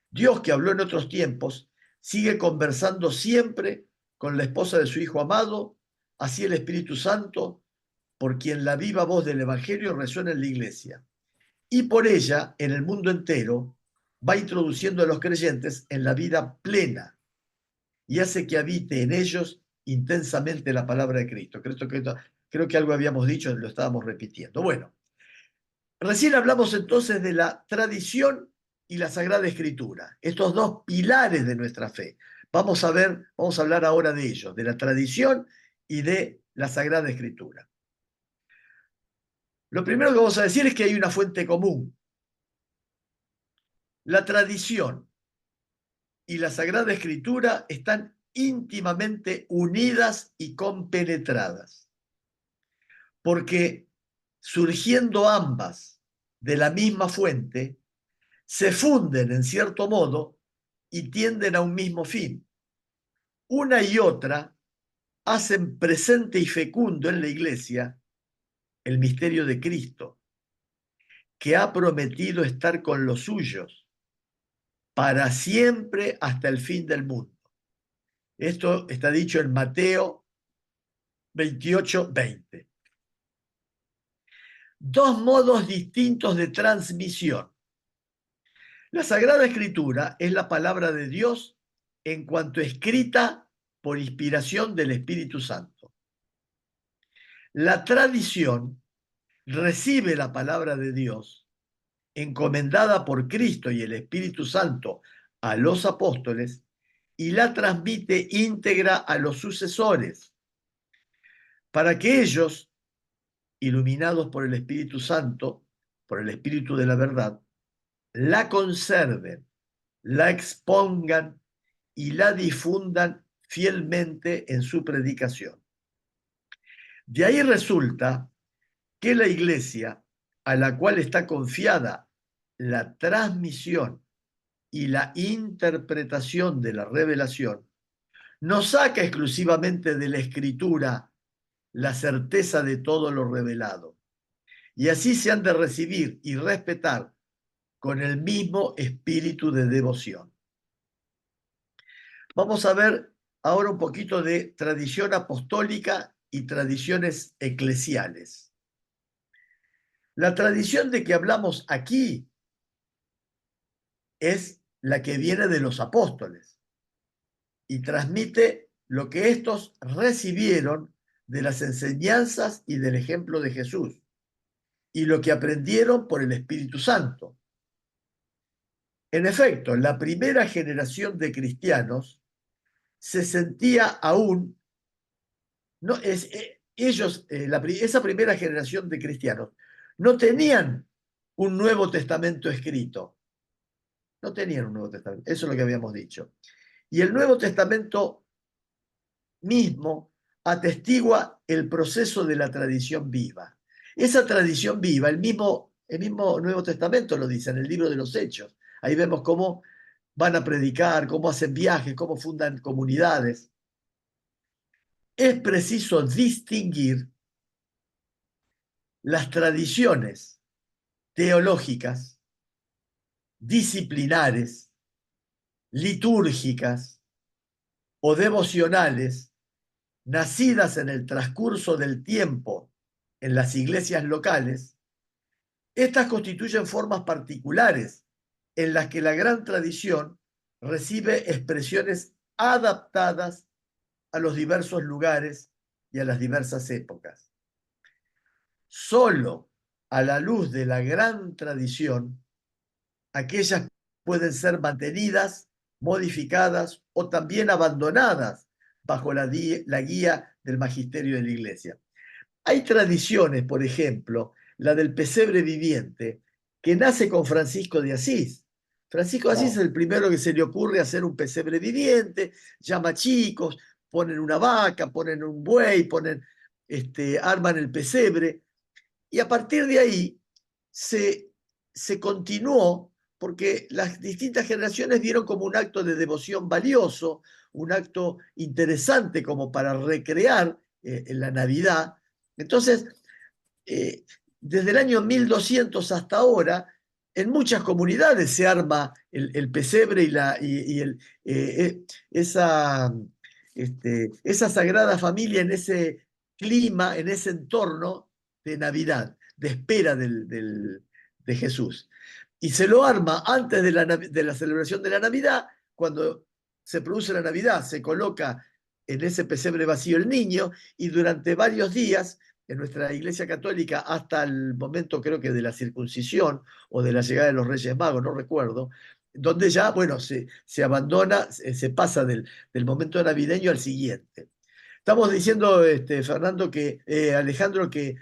Dios, que habló en otros tiempos, sigue conversando siempre con la esposa de su Hijo amado, así el Espíritu Santo, por quien la viva voz del Evangelio resuena en la iglesia. Y por ella, en el mundo entero, va introduciendo a los creyentes en la vida plena y hace que habite en ellos intensamente la palabra de Cristo. Creo que algo habíamos dicho, lo estábamos repitiendo. Bueno, recién hablamos entonces de la tradición y la Sagrada Escritura, estos dos pilares de nuestra fe. Vamos a hablar ahora de ellos, de la tradición y de la Sagrada Escritura. Lo primero que vamos a decir es que hay una fuente común. La tradición y la Sagrada Escritura están íntimamente unidas y compenetradas, porque surgiendo ambas de la misma fuente, se funden en cierto modo y tienden a un mismo fin. Una y otra hacen presente y fecundo en la Iglesia el misterio de Cristo, que ha prometido estar con los suyos para siempre hasta el fin del mundo. Esto está dicho en Mateo 28:20. Dos modos distintos de transmisión. La Sagrada Escritura es la palabra de Dios en cuanto escrita por inspiración del Espíritu Santo. La tradición recibe la palabra de Dios encomendada por Cristo y el Espíritu Santo a los apóstoles y la transmite íntegra a los sucesores, para que ellos, iluminados por el Espíritu Santo, por el Espíritu de la verdad, la conserven, la expongan y la difundan fielmente en su predicación. De ahí resulta que la Iglesia, a la cual está confiada la transmisión y la interpretación de la revelación, no saca exclusivamente de la Escritura la certeza de todo lo revelado. y así se han de recibir y respetar con el mismo espíritu de devoción. Vamos a ver ahora un poquito de tradición apostólica y tradiciones eclesiales. La tradición de que hablamos aquí es la que viene de los apóstoles y transmite lo que estos recibieron de las enseñanzas y del ejemplo de Jesús y lo que aprendieron por el Espíritu Santo. En efecto, la primera generación de cristianos se sentía aún, no, esa primera generación de cristianos no tenían un Nuevo Testamento escrito. No tenían un Nuevo Testamento, eso es lo que habíamos dicho. Y el Nuevo Testamento mismo atestigua el proceso de la tradición viva. Esa tradición viva, el mismo Nuevo Testamento lo dice en el libro de los Hechos. Ahí vemos cómo van a predicar, cómo hacen viajes, cómo fundan comunidades. Es preciso distinguir las tradiciones teológicas, disciplinares, litúrgicas o devocionales nacidas en el transcurso del tiempo en las iglesias locales. Estas constituyen formas particulares en las que la gran tradición recibe expresiones adaptadas a los diversos lugares y a las diversas épocas. Solo a la luz de la gran tradición, aquellas pueden ser mantenidas, modificadas o también abandonadas bajo la guía del magisterio de la Iglesia. Hay tradiciones, por ejemplo, la del pesebre viviente, que nace con Francisco de Asís. Francisco de Asís es el primero que se le ocurre hacer un pesebre viviente, llama chicos, ponen una vaca, ponen un buey, arman el pesebre, y a partir de ahí se continuó porque las distintas generaciones vieron como un acto de devoción valioso, un acto interesante como para recrear en la Navidad. Entonces, desde el año 1200 hasta ahora, en muchas comunidades se arma el pesebre esa sagrada familia en ese clima, en ese entorno de Navidad, de espera de Jesús. Y se lo arma antes de la celebración de la Navidad, cuando se produce la Navidad, se coloca en ese pesebre vacío el niño y durante varios días en nuestra Iglesia Católica hasta el momento creo que de la circuncisión o de la llegada de los Reyes Magos, no recuerdo, donde ya, bueno, se abandona, se pasa del momento navideño al siguiente. Estamos diciendo, Fernando, Alejandro, que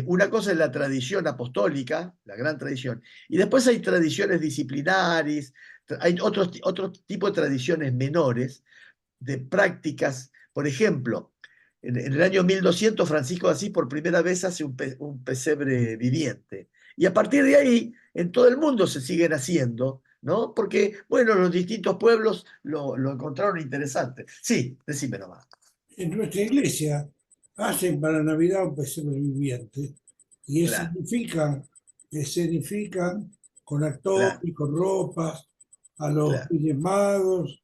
una cosa es la tradición apostólica, la gran tradición, y después hay tradiciones disciplinares, hay otro tipo de tradiciones menores, de prácticas. Por ejemplo, en el año 1200 Francisco de Asís por primera vez hace un pesebre viviente. Y a partir de ahí, en todo el mundo se siguen haciendo, ¿no? Porque, bueno, los distintos pueblos lo encontraron interesante. Sí, decime nomás. En nuestra iglesia hacen para Navidad un pesebre viviente y Claro, escenifican con actores, claro, con ropas, a los claro. Reyes Magos,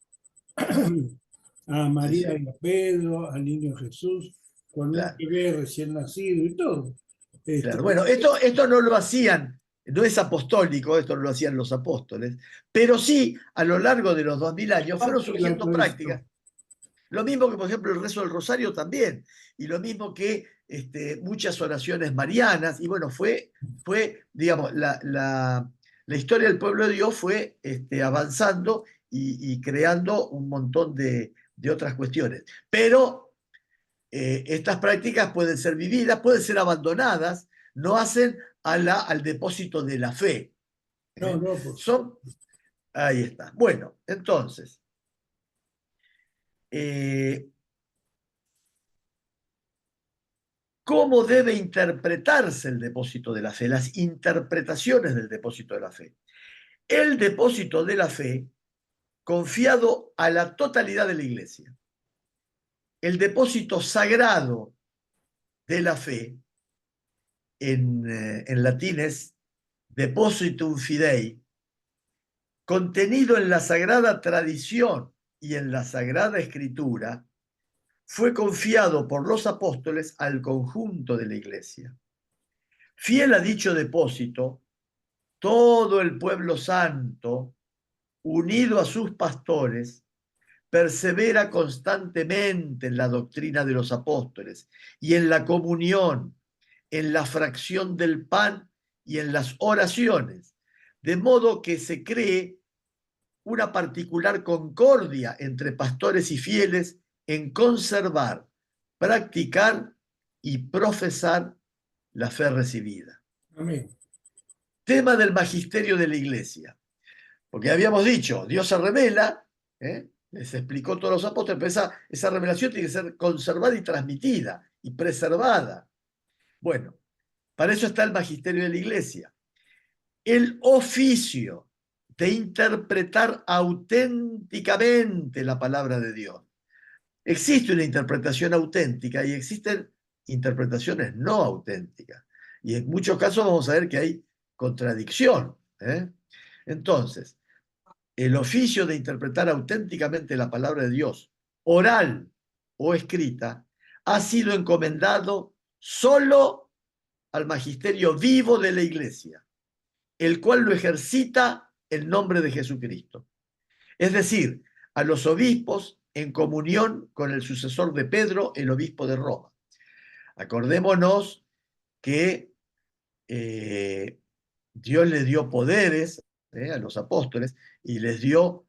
a Sí, María sí, y a Pedro, al niño Jesús, con un claro, bebé recién nacido y todo. claro. Bueno, esto no lo hacían, no es apostólico, esto no lo hacían los apóstoles, pero sí, a lo largo de los 2000 años fueron Parte de la surgiendo prácticas. tradición. Lo mismo que, por ejemplo, el rezo del rosario también, y lo mismo que muchas oraciones marianas, y bueno, digamos, la historia del pueblo de Dios fue avanzando y creando un montón de otras cuestiones. Pero estas prácticas pueden ser vividas, pueden ser abandonadas, no hacen al depósito de la fe. No, ¿Eh? no, por Son, ahí está. Bueno, entonces, ¿cómo debe interpretarse el depósito de la fe? Las interpretaciones del depósito de la fe. El depósito de la fe confiado a la totalidad de la Iglesia. El depósito sagrado de la fe en latín es depositum fidei, contenido en la sagrada tradición y en la sagrada escritura, fue confiado por los apóstoles al conjunto de la iglesia. Fiel a dicho depósito, todo el pueblo santo, unido a sus pastores, persevera constantemente en la doctrina de los apóstoles y en la comunión, en la fracción del pan y en las oraciones, de modo que se cree una particular concordia entre pastores y fieles en conservar, practicar y profesar la fe recibida. Amén. Tema del magisterio de la iglesia. Porque habíamos dicho, Dios se revela, les explicó todos los apóstoles, pero esa revelación tiene que ser conservada y transmitida y preservada. Bueno, para eso está el magisterio de la iglesia. El oficio de interpretar auténticamente la palabra de Dios. Existe una interpretación auténtica y existen interpretaciones no auténticas. Y en muchos casos vamos a ver que hay contradicción. Entonces, el oficio de interpretar auténticamente la palabra de Dios, oral o escrita, ha sido encomendado solo al magisterio vivo de la iglesia, el cual lo ejercita en nombre de Jesucristo. Es decir, a los obispos en comunión con el sucesor de Pedro, el obispo de Roma. Acordémonos que Dios le dio poderes a los apóstoles y les dio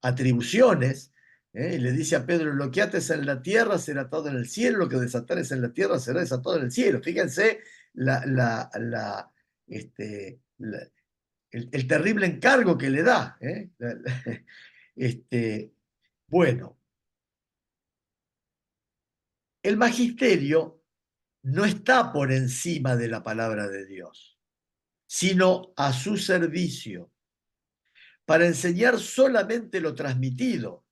atribuciones. Y le dice a Pedro, lo que ates en la tierra será atado en el cielo, lo que desatares en la tierra será desatado en el cielo. Fíjense el terrible encargo que le da. Bueno, el magisterio no está por encima de la palabra de Dios, sino a su servicio, para enseñar solamente lo transmitido,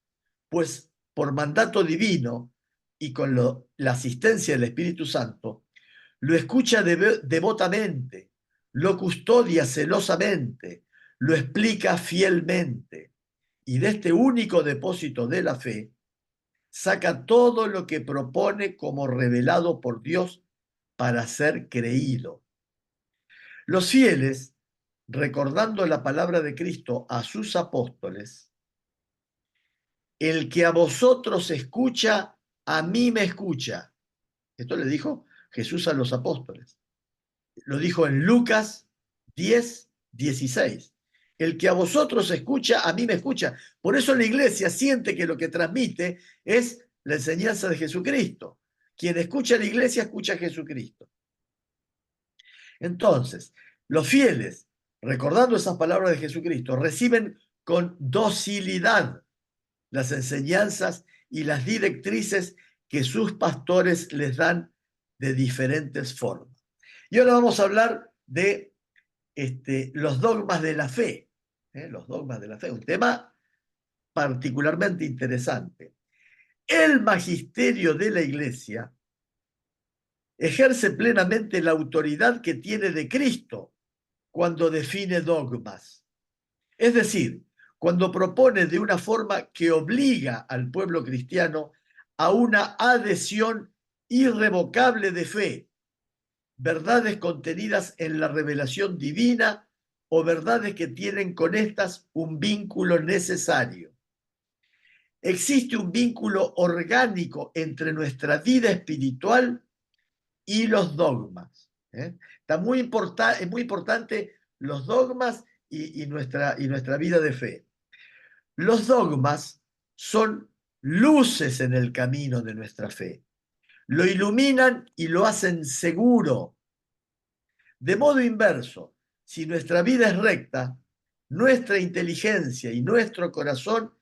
pues por mandato divino y con la asistencia del Espíritu Santo, lo escucha devotamente, lo custodia celosamente, lo explica fielmente, y de este único depósito de la fe, saca todo lo que propone como revelado por Dios para ser creído. Los fieles, recordando la palabra de Cristo a sus apóstoles, el que a vosotros escucha, a mí me escucha. Esto le dijo Jesús a los apóstoles. Lo dijo en Lucas 10:16. El que a vosotros escucha, a mí me escucha. Por eso la iglesia siente que lo que transmite es la enseñanza de Jesucristo. Quien escucha a la iglesia, escucha a Jesucristo. Entonces, los fieles, recordando esas palabras de Jesucristo, reciben con docilidad las enseñanzas y las directrices que sus pastores les dan de diferentes formas. Y ahora vamos a hablar de los dogmas de la fe. Los dogmas de la fe, un tema particularmente interesante. El magisterio de la Iglesia ejerce plenamente la autoridad que tiene de Cristo cuando define dogmas. Es decir, cuando propone de una forma que obliga al pueblo cristiano a una adhesión irrevocable de fe, verdades contenidas en la revelación divina o verdades que tienen con estas un vínculo necesario. Existe un vínculo orgánico entre nuestra vida espiritual y los dogmas. Es muy importante los dogmas y nuestra vida de fe. Los dogmas son luces en el camino de nuestra fe. Lo iluminan y lo hacen seguro. De modo inverso, si nuestra vida es recta, nuestra inteligencia y nuestro corazón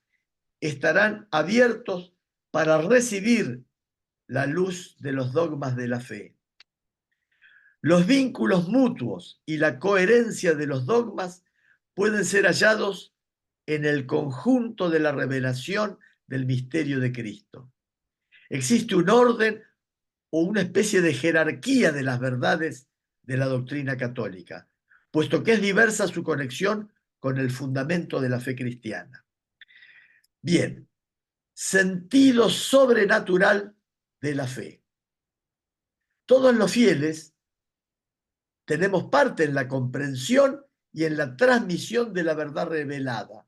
estarán abiertos para recibir la luz de los dogmas de la fe. Los vínculos mutuos y la coherencia de los dogmas pueden ser hallados en el conjunto de la revelación del misterio de Cristo. Existe un orden o una especie de jerarquía de las verdades de la doctrina católica, puesto que es diversa su conexión con el fundamento de la fe cristiana. Bien, sentido sobrenatural de la fe. Todos los fieles tenemos parte en la comprensión y en la transmisión de la verdad revelada.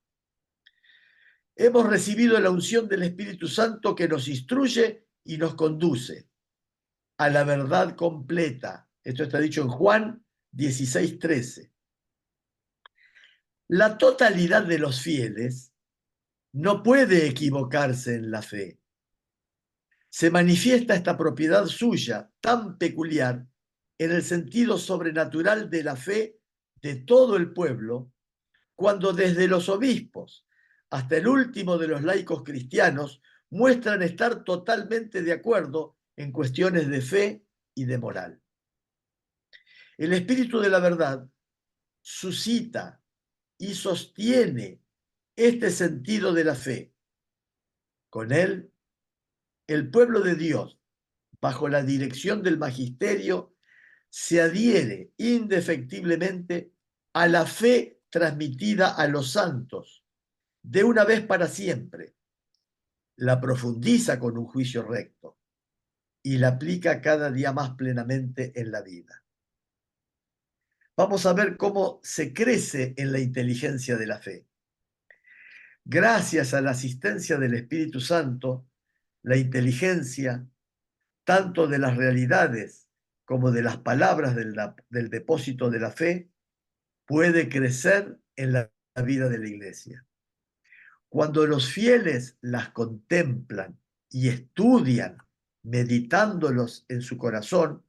Hemos recibido la unción del Espíritu Santo que nos instruye y nos conduce a la verdad completa. Esto está dicho en Juan 16:13. La totalidad de los fieles no puede equivocarse en la fe. Se manifiesta esta propiedad suya tan peculiar en el sentido sobrenatural de la fe de todo el pueblo, cuando desde los obispos hasta el último de los laicos cristianos muestran estar totalmente de acuerdo en cuestiones de fe y de moral. El Espíritu de la verdad suscita y sostiene este sentido de la fe. Con él, el pueblo de Dios, bajo la dirección del magisterio, se adhiere indefectiblemente a la fe transmitida a los santos, de una vez para siempre, la profundiza con un juicio recto y la aplica cada día más plenamente en la vida. Vamos a ver cómo se crece en la inteligencia de la fe. Gracias a la asistencia del Espíritu Santo, la inteligencia, tanto de las realidades como de las palabras del depósito de la fe, puede crecer en la vida de la Iglesia. Cuando los fieles las contemplan y estudian, meditándolos en su corazón,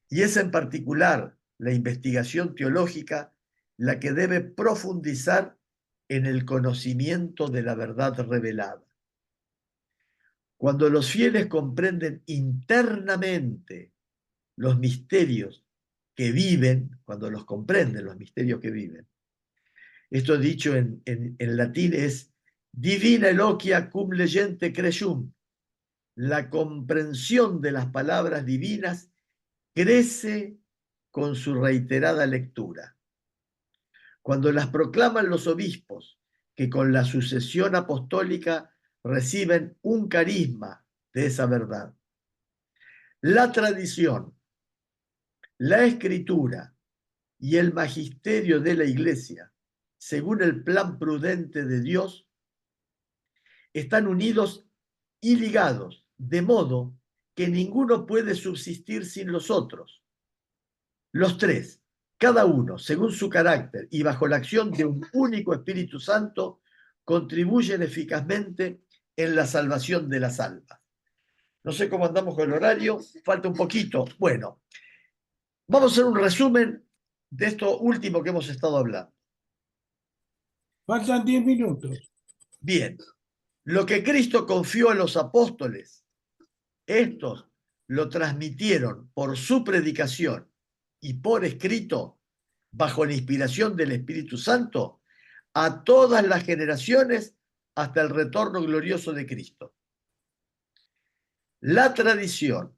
y es en particular la investigación teológica la que debe profundizar en el conocimiento de la verdad revelada. Cuando los fieles comprenden internamente los misterios que viven, cuando los comprenden los misterios que viven, esto dicho en latín es divina eloquia cum legente crescium. La comprensión de las palabras divinas crece con su reiterada lectura. Cuando las proclaman los obispos, que con la sucesión apostólica reciben un carisma de esa verdad. La tradición, la escritura y el magisterio de la Iglesia, según el plan prudente de Dios, están unidos y ligados, de modo que ninguno puede subsistir sin los otros. Los tres, cada uno, según su carácter y bajo la acción de un único Espíritu Santo, contribuyen eficazmente en la salvación de las almas. No sé cómo andamos con el horario, falta un poquito. Bueno, vamos a hacer un resumen de esto último que hemos estado hablando. Faltan 10 minutos. Bien, lo que Cristo confió a los apóstoles, estos lo transmitieron por su predicación y por escrito, bajo la inspiración del Espíritu Santo, a todas las generaciones hasta el retorno glorioso de Cristo. La tradición,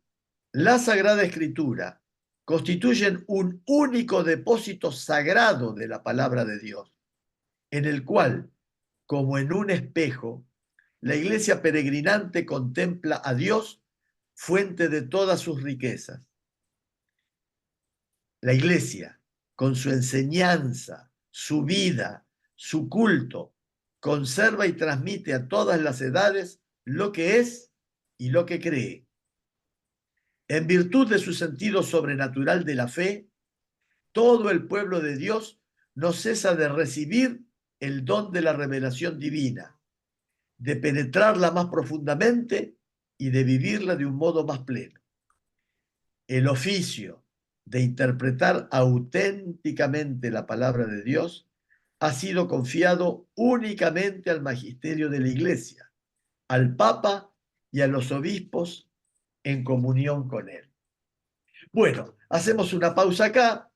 la Sagrada Escritura, constituyen un único depósito sagrado de la palabra de Dios, en el cual, como en un espejo, la iglesia peregrinante contempla a Dios, fuente de todas sus riquezas. La iglesia, con su enseñanza, su vida, su culto, conserva y transmite a todas las edades lo que es y lo que cree. En virtud de su sentido sobrenatural de la fe, todo el pueblo de Dios no cesa de recibir el don de la revelación divina, de penetrarla más profundamente y de vivirla de un modo más pleno. El oficio de interpretar auténticamente la palabra de Dios ha sido confiado únicamente al magisterio de la Iglesia, al Papa y a los obispos en comunión con él. Bueno, hacemos una pausa acá.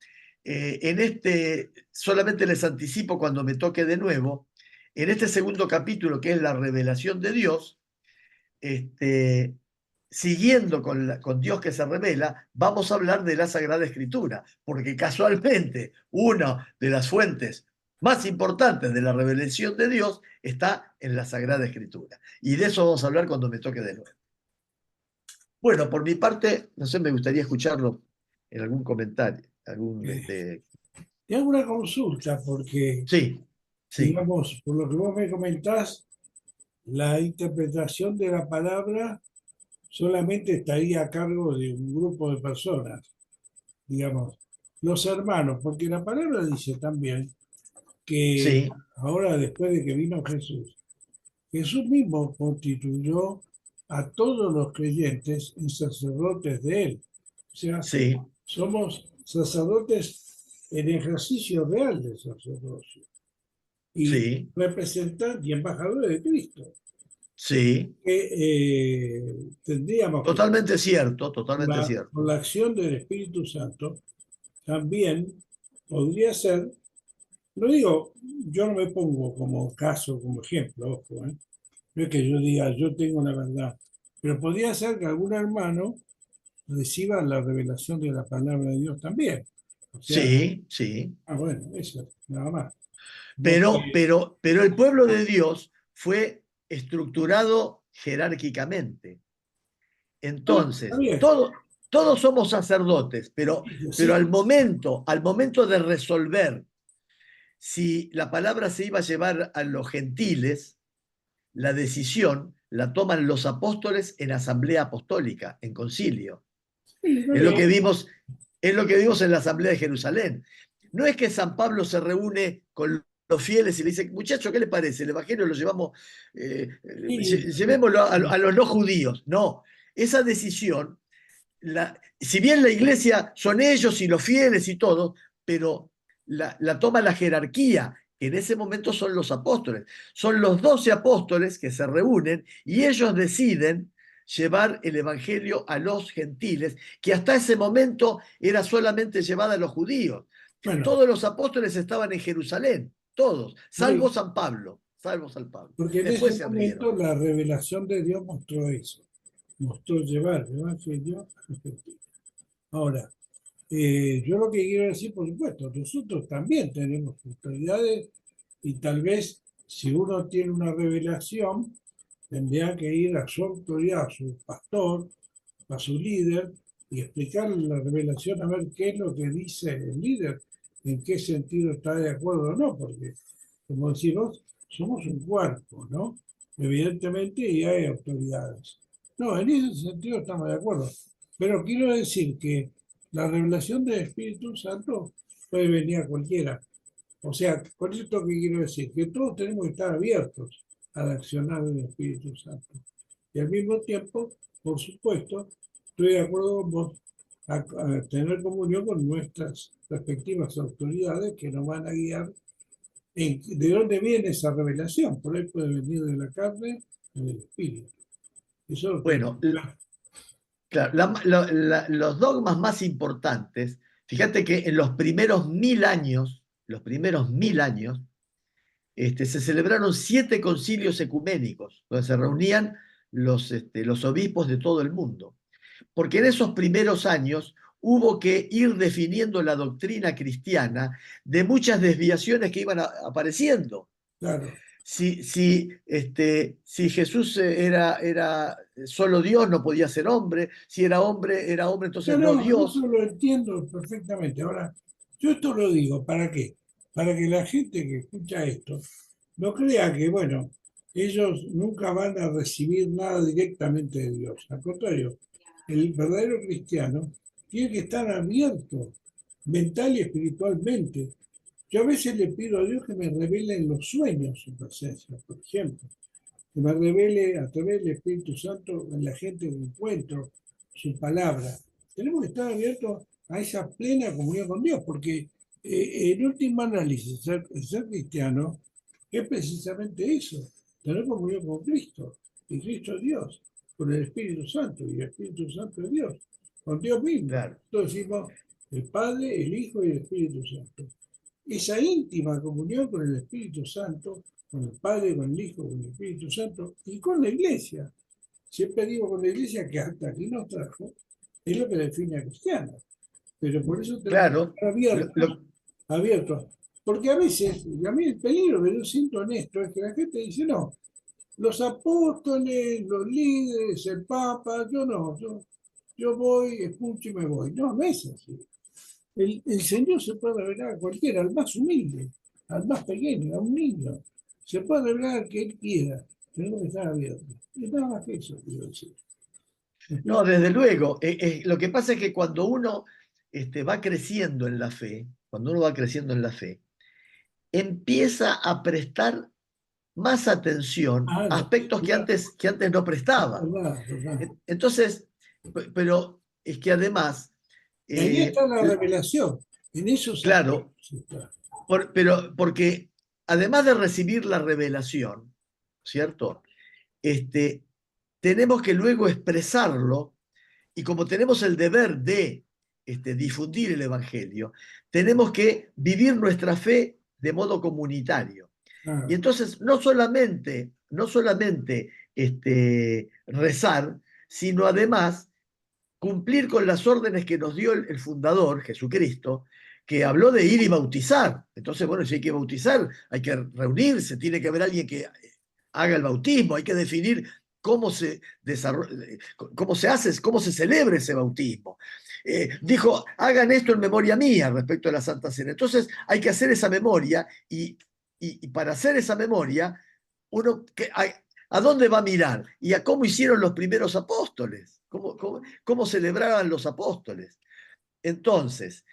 Solamente les anticipo cuando me toque de nuevo, en este segundo capítulo, que es la revelación de Dios, siguiendo con Dios que se revela, vamos a hablar de la Sagrada Escritura, porque casualmente una de las fuentes más importantes de la revelación de Dios está en la Sagrada Escritura. Y de eso vamos a hablar cuando me toque de nuevo. Bueno, por mi parte, no sé, me gustaría escucharlo en algún comentario. Te hago una consulta porque, Sí, sí, digamos, por lo que vos me comentás, la interpretación de la palabra solamente estaría a cargo de un grupo de personas, digamos, los hermanos, porque la palabra dice también que sí, ahora después de que vino Jesús, Jesús mismo constituyó a todos los creyentes en sacerdotes de él. O sea, sí, somos sacerdotes en ejercicio real del sacerdocio y sí, representantes y embajadores de Cristo, sí. que tendríamos que, Totalmente cierto, totalmente con cierto. la acción del Espíritu Santo, también podría ser, lo digo, yo no me pongo como caso, como ejemplo, ojo, no es que yo diga, yo tengo la verdad, pero podría ser que algún hermano reciba la revelación de la palabra de Dios también. O sea, Sí, sí. bueno, eso, nada más. No Pero el pueblo de Dios fue estructurado jerárquicamente. está Entonces, bien, todos somos sacerdotes, pero sí, al momento de resolver si la palabra se iba a llevar a los gentiles, la decisión la toman los apóstoles en asamblea apostólica, en concilio. sí, está Es lo bien. que vimos, es lo que vimos en la asamblea de Jerusalén. No es que San Pablo se reúne con los fieles y le dice, muchachos, ¿qué les parece? El evangelio lo llevamos, Sí, llevémoslo a los no judíos. No, esa decisión, si bien la iglesia son ellos y los fieles y todo, pero la toma la jerarquía, que en ese momento son los apóstoles. Son los 12 apóstoles que se reúnen y ellos deciden llevar el evangelio a los gentiles, que hasta ese momento era solamente llevada a los judíos. bueno, Todos los apóstoles estaban en Jerusalén, todos, salvo sí, San Pablo, salvo San Pablo. porque en Después ese se momento abrieron. la revelación de Dios mostró eso, mostró llevar el evangelio a los gentiles. Ahora, yo lo que quiero decir, por supuesto, nosotros también tenemos autoridades y tal vez si uno tiene una revelación, tendría que ir a su autoridad, a su pastor, a su líder y explicarle la revelación a ver qué es lo que dice el líder, en qué sentido está de acuerdo o no, porque, como decimos, somos un cuerpo, ¿no? Evidentemente, y hay autoridades. No, en ese sentido estamos de acuerdo. Pero quiero decir que la revelación del Espíritu Santo puede venir a cualquiera. O sea, con esto que quiero decir, que todos tenemos que estar abiertos al accionar del Espíritu Santo. Y al mismo tiempo, por supuesto, estoy de acuerdo con vos a tener comunión con nuestras respectivas autoridades que nos van a guiar de dónde viene esa revelación. Por ahí puede venir de la carne o del Espíritu. Eso lo tenemos Bueno, claro. claro, los dogmas más importantes, fíjate que en los primeros 1000 años, se celebraron 7 concilios ecuménicos, donde se reunían los obispos de todo el mundo. Porque en esos primeros años hubo que ir definiendo la doctrina cristiana de muchas desviaciones que iban apareciendo. Claro. Si Jesús era solo Dios, no podía ser hombre. Si era hombre, No, entonces no no, eso Dios. lo entiendo perfectamente. Ahora, yo esto lo digo, ¿para qué? Para que la gente que escucha esto no crea que, bueno, ellos nunca van a recibir nada directamente de Dios. Al contrario, el verdadero cristiano tiene que estar abierto mental y espiritualmente. Yo a veces le pido a Dios que me revele en los sueños su presencia, por ejemplo, que me revele a través del Espíritu Santo en la gente que encuentro, su palabra. Tenemos que estar abiertos a esa plena comunión con Dios, porque en último análisis, ser cristiano es precisamente eso, tener comunión con Cristo, y Cristo es Dios, con el Espíritu Santo, y el Espíritu Santo es Dios, con Dios mismo. Claro. Entonces decimos el Padre, el Hijo y el Espíritu Santo. Esa íntima comunión con el Espíritu Santo, con el Padre, con el Hijo, con el Espíritu Santo y con la Iglesia, siempre digo con la iglesia que hasta aquí nos trajo, es lo que define a cristiano. Pero por eso tenemos que Claro, estar abiertos. Porque a veces, y a mí el peligro que yo siento en esto es que la gente dice, no, los apóstoles, los líderes, el Papa, yo no, yo voy, escucho y me voy. No, no es así. El Señor se puede revelar a cualquiera, al más humilde, al más pequeño, a un niño. Se puede revelar al que él quiera. Tenemos que estar abiertos. Y nada más que eso, quiero decir. no, desde luego. Lo que pasa es que cuando uno va creciendo en la fe, cuando uno va creciendo en la fe, empieza a prestar más atención Ah, a la aspectos que antes no prestaba. verdad, verdad. Entonces, pero es que además, Y ahí eh, está la revelación. En esos claro, aspectos está. pero porque además de recibir la revelación, ¿cierto? Este, tenemos que luego expresarlo y como tenemos el deber de difundir el Evangelio, tenemos que vivir nuestra fe de modo comunitario. Ah, Y entonces no solamente rezar, sino además cumplir con las órdenes que nos dio el fundador, Jesucristo, que habló de ir y bautizar. Entonces, bueno, si hay que bautizar, hay que reunirse, tiene que haber alguien que haga el bautismo, hay que definir cómo se cómo se hace, cómo se celebra ese bautismo. Dijo, hagan esto en memoria mía respecto a la Santa Cena. Entonces hay que hacer esa memoria y para hacer esa memoria, uno, ¿a dónde va a mirar? Y a cómo hicieron los primeros apóstoles, cómo celebraban los apóstoles. Entonces,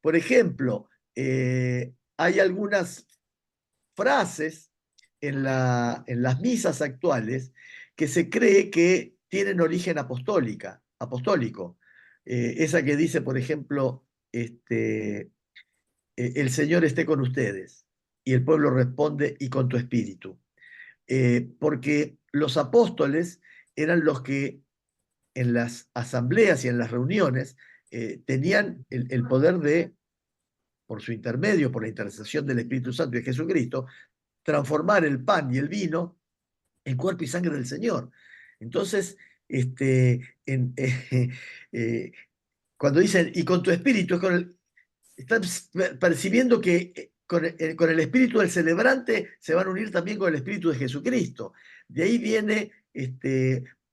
por ejemplo, hay algunas frases en las misas actuales que se cree que tienen origen apostólico. Esa que dice, por ejemplo, el Señor esté con ustedes. Y el pueblo responde, y con tu espíritu. Porque los apóstoles eran los que en las asambleas y en las reuniones tenían el poder de, por su intermedio, por la intercesión del Espíritu Santo y de Jesucristo, transformar el pan y el vino en cuerpo y sangre del Señor. Entonces, eh, cuando dicen, y con tu espíritu, están percibiendo que con el espíritu del celebrante se van a unir también con el espíritu de Jesucristo. De ahí viene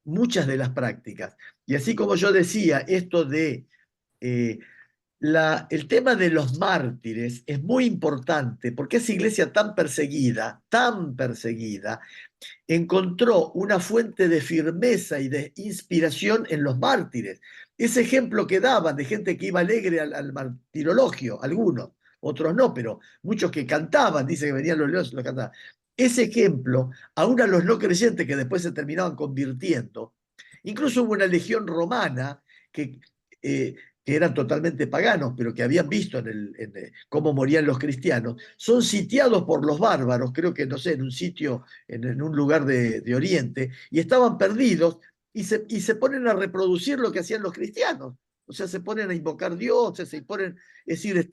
muchas de las prácticas. Y así como yo decía, esto de eh, el tema de los mártires es muy importante porque esa iglesia tan perseguida, encontró una fuente de firmeza y de inspiración en los mártires. Ese ejemplo que daban de gente que iba alegre al martirologio, algunos, otros no, pero muchos que cantaban, dice que venían los leones y los cantaban. Ese ejemplo, aún a los no creyentes que después se terminaban convirtiendo, incluso hubo una legión romana que eh, que eran totalmente paganos, pero que habían visto cómo morían los cristianos, son sitiados por los bárbaros, creo que, no sé, en un sitio, en un lugar de Oriente, y estaban perdidos y se ponen a reproducir lo que hacían los cristianos. O sea, se ponen a invocar dioses, se ponen, es decir,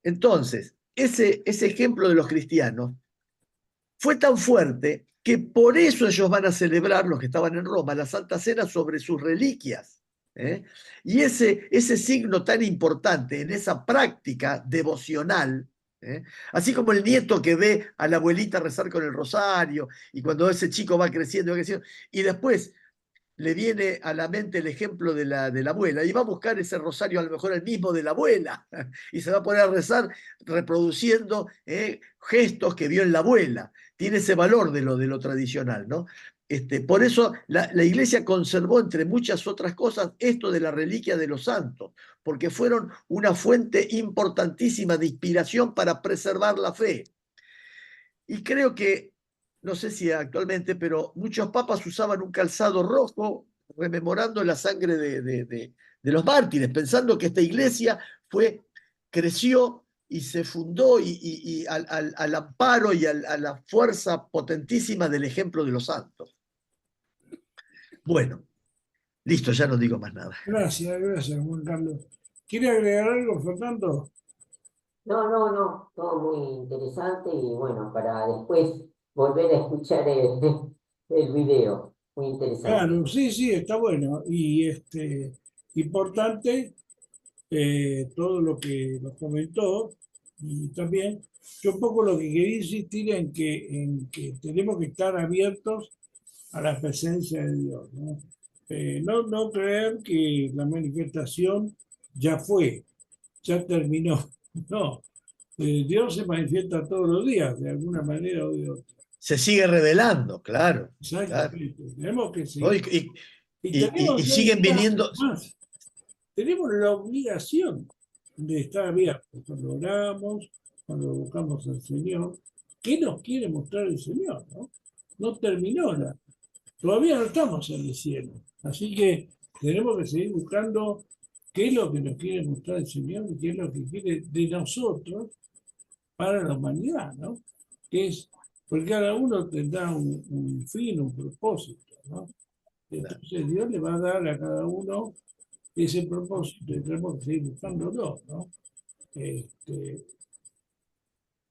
entonces, ese ejemplo de los cristianos fue tan fuerte que por eso ellos van a celebrar, los que estaban en Roma, la Santa Cena sobre sus reliquias. ¿Eh? Y ese signo tan importante en esa práctica devocional, ¿eh? Así como el nieto que ve a la abuelita rezar con el rosario, y cuando ese chico va creciendo, y después le viene a la mente el ejemplo de la abuela, y va a buscar ese rosario, a lo mejor el mismo de la abuela, y se va a poner a rezar reproduciendo gestos que vio en la abuela. Tiene ese valor de lo tradicional, ¿no? Por eso la Iglesia conservó, entre muchas otras cosas, esto de la reliquia de los santos, porque fueron una fuente importantísima de inspiración para preservar la fe. Y creo que, no sé si actualmente, pero muchos papas usaban un calzado rojo rememorando la sangre de los mártires, pensando que esta iglesia creció y se fundó y al amparo y a la fuerza potentísima del ejemplo de los santos. Bueno, listo, ya no digo más nada. gracias, Juan Carlos. ¿Quiere agregar algo, Fernando? No, no, no, todo muy interesante y bueno, para después volver a escuchar el video. muy interesante. Claro, sí, sí, está bueno. Y importante todo lo que nos comentó. Y también yo un poco lo que quería insistir en que tenemos que estar abiertos a la presencia de Dios, ¿no? No creer que la manifestación ya fue, ya terminó. No, Dios se manifiesta todos los días, de alguna manera o de otra. Se sigue revelando, claro, claro. Exactamente. Tenemos que ¿No? seguir. Y Y tenemos, yo siguen diría viniendo, más, tenemos la obligación de estar abiertos cuando oramos, cuando buscamos al Señor. ¿Qué nos quiere mostrar el Señor? No, no terminó todavía no estamos en el cielo. Así que tenemos que seguir buscando qué es lo que nos quiere mostrar el Señor y qué es lo que quiere de nosotros para la humanidad, ¿no? Que es, porque cada uno tendrá un fin, un propósito, ¿no? Entonces Dios le va a dar a cada uno ese propósito y tenemos que seguir buscándolo, ¿no? Este,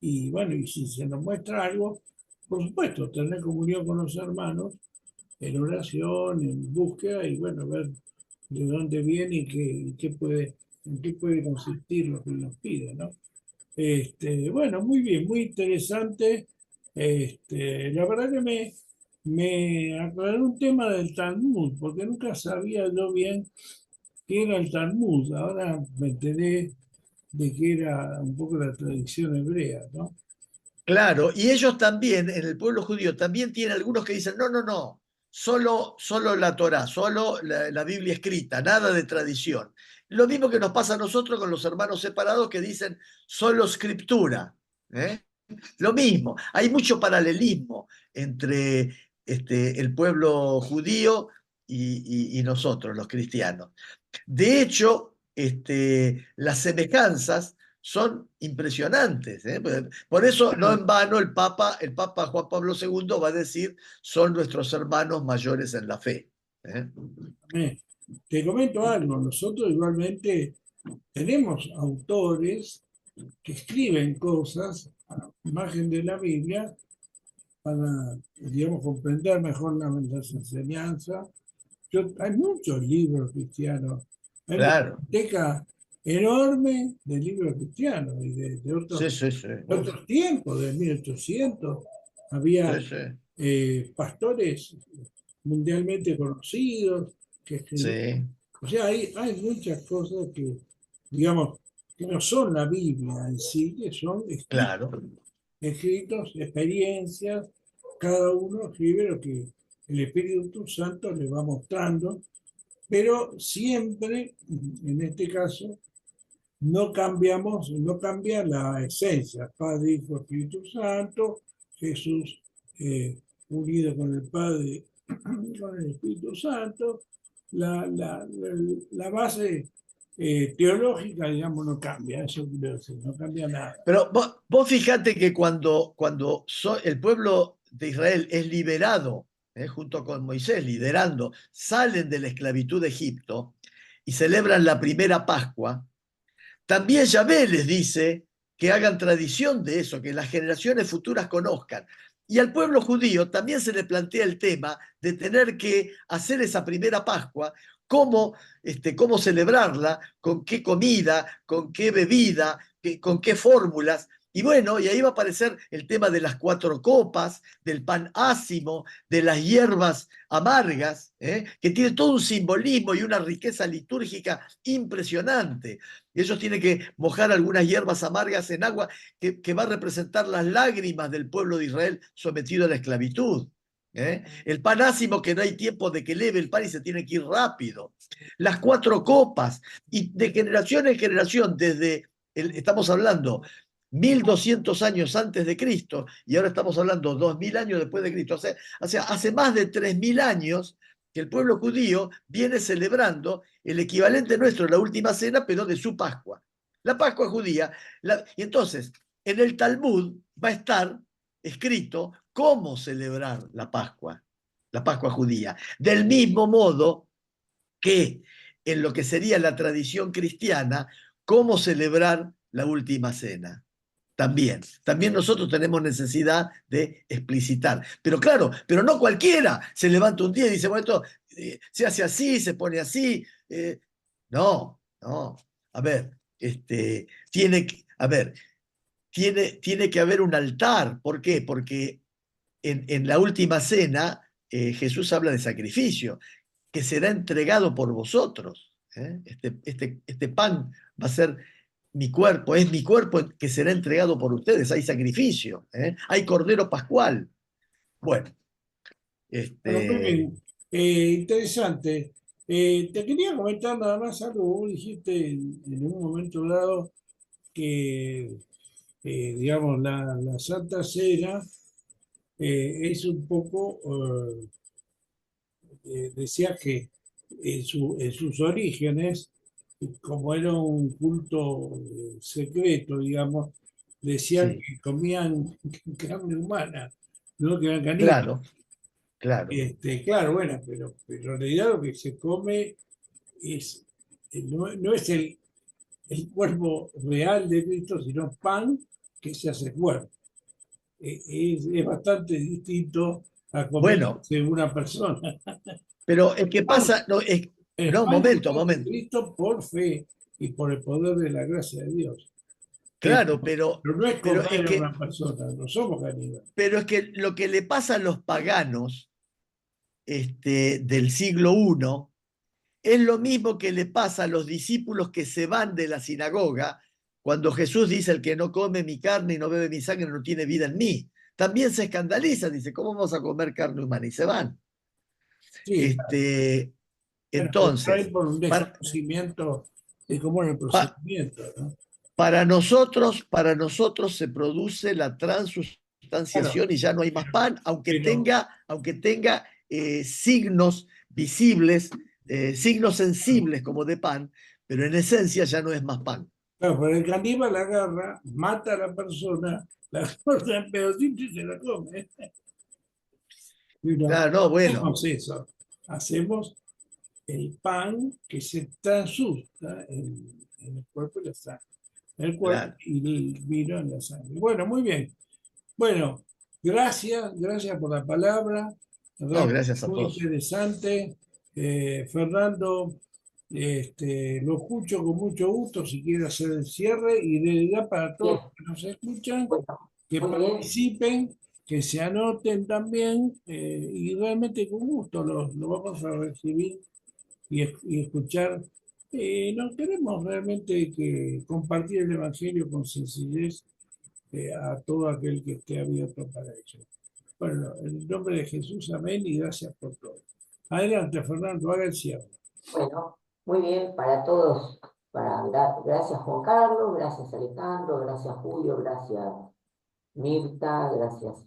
y bueno, y si se nos muestra algo, por supuesto, tener comunión con los hermanos en oración, en búsqueda y bueno, ver de dónde viene en qué puede consistir lo que nos pide, ¿no? Bueno, muy bien, muy interesante. La verdad que me aclaró un tema del Talmud, porque nunca sabía yo bien qué era el Talmud. Ahora me enteré de que era un poco la tradición hebrea, ¿no? claro, y ellos también, en el pueblo judío, también tienen algunos que dicen, no, no, no, solo la Torá, solo la Biblia escrita, nada de tradición. Lo mismo que nos pasa a nosotros con los hermanos separados que dicen solo escritura. ¿Eh? Lo mismo, hay mucho paralelismo entre el pueblo judío y nosotros, los cristianos. De hecho, las semejanzas son impresionantes, ¿eh? Por eso, no en vano, el Papa Juan Pablo II va a decir, son nuestros hermanos mayores en la fe. ¿Eh? Te comento algo, nosotros igualmente tenemos autores que escriben cosas a imagen de la Biblia para, digamos, comprender mejor las enseñanzas. Hay muchos libros cristianos, hay una Claro, biblioteca enorme de libros cristianos y de sí, sí, sí. otros tiempos, de 1800. Sí, Había sí. pastores mundialmente conocidos que escribían. Sí, O sea, hay muchas cosas que, digamos, que no son la Biblia en sí, que son claro. escritos, experiencias, cada uno escribe lo que el Espíritu Santo le va mostrando, pero siempre, en este caso, no cambia la esencia, Padre, Hijo, Espíritu Santo, Jesús unido con el Padre, con el Espíritu Santo, la base teológica, digamos, no cambia, eso quiero decir, no cambia nada. Pero vos fijate que cuando el pueblo de Israel es liberado, junto con Moisés liderando, salen de la esclavitud de Egipto y celebran la primera Pascua, también Yahvé les dice que hagan tradición de eso, que las generaciones futuras conozcan. Y al pueblo judío también se le plantea el tema de tener que hacer esa primera Pascua, cómo celebrarla, con qué comida, con qué bebida, con qué fórmulas. Y bueno, y ahí va a aparecer el tema de las 4 copas, del pan ácimo, de las hierbas amargas, que tiene todo un simbolismo y una riqueza litúrgica impresionante. Y ellos tienen que mojar algunas hierbas amargas en agua que va a representar las lágrimas del pueblo de Israel sometido a la esclavitud. El pan ácimo, que no hay tiempo de que leve el pan y se tiene que ir rápido. Las 4 copas, y de generación en generación, estamos hablando 1200 años antes de Cristo, y ahora estamos hablando 2000 años después de Cristo. O sea, hace más de 3000 años que el pueblo judío viene celebrando el equivalente nuestro, la última cena, pero de su Pascua. La Pascua judía. Y entonces, en el Talmud va a estar escrito cómo celebrar la Pascua judía. Del mismo modo que en lo que sería la tradición cristiana, cómo celebrar la última cena. También nosotros tenemos necesidad de explicitar. Pero claro, pero no cualquiera se levanta un día y dice, bueno, esto se hace así, se pone así. No. A ver, tiene que haber un altar. ¿Por qué? Porque en la última cena Jesús habla de sacrificio, que será entregado por vosotros. Este pan va a ser mi cuerpo, es mi cuerpo que será entregado por ustedes. Hay sacrificio, hay cordero pascual. Bueno, Bueno, muy bien. Interesante. Te quería comentar nada más algo. Vos dijiste en un momento dado que, digamos, la Santa Cena es un poco, decía que en sus orígenes, como era un culto secreto, digamos, decían sí, que comían carne humana, no que eran caníbales. claro. Claro, bueno, pero en realidad lo que se come es, no es el cuerpo real de Cristo, sino pan que se hace cuerpo. Es bastante distinto a Bueno, comerse una persona. pero el que Pan, pasa, no, el no, pan que se momento, hace momento. Cristo por fe y por el poder de la gracia de Dios. Pero, Claro, pero no es pero es comer a que, una persona, no somos caníbales. pero es que lo que le pasa a los paganos del siglo I es lo mismo que le pasa a los discípulos que se van de la sinagoga cuando Jesús dice: el que no come mi carne y no bebe mi sangre no tiene vida en mí. También se escandalizan, dice: ¿cómo vamos a comer carne humana? Y se van. Sí, claro. Este, Bueno, pero entonces, trae por un para, desconocimiento de cómo es el pa- procedimiento, ¿no? para nosotros se produce la Claro, transustanciación y ya no hay más pan, aunque pero tenga signos visibles, signos sensibles como de pan, pero en esencia ya no es más pan. claro, pero el caníbal agarra, mata a la persona, la corta en pedacitos y se la come. Pero Claro, no, bueno, hacemos eso, hacemos el pan que se transusta en el cuerpo y la sangre. El cuerpo claro. y el vino en la sangre. Bueno, muy bien. Bueno, gracias por la palabra. No, Realmente gracias a muy todos. interesante. Fernando, lo escucho con mucho gusto si quiere hacer el cierre y de ya para todos Bien, los que nos escuchan, bueno, que muy bien. participen, que se anoten también y realmente con gusto lo vamos a recibir y escuchar. No queremos realmente que compartir el Evangelio con sencillez a todo aquel que esté abierto para ello. Bueno, en el nombre de Jesús, amén y gracias por todo. Adelante, Fernando, haga el cierre. Bueno, muy bien para todos. Gracias Juan Carlos, gracias Alejandro, gracias Julio, gracias Mirta, gracias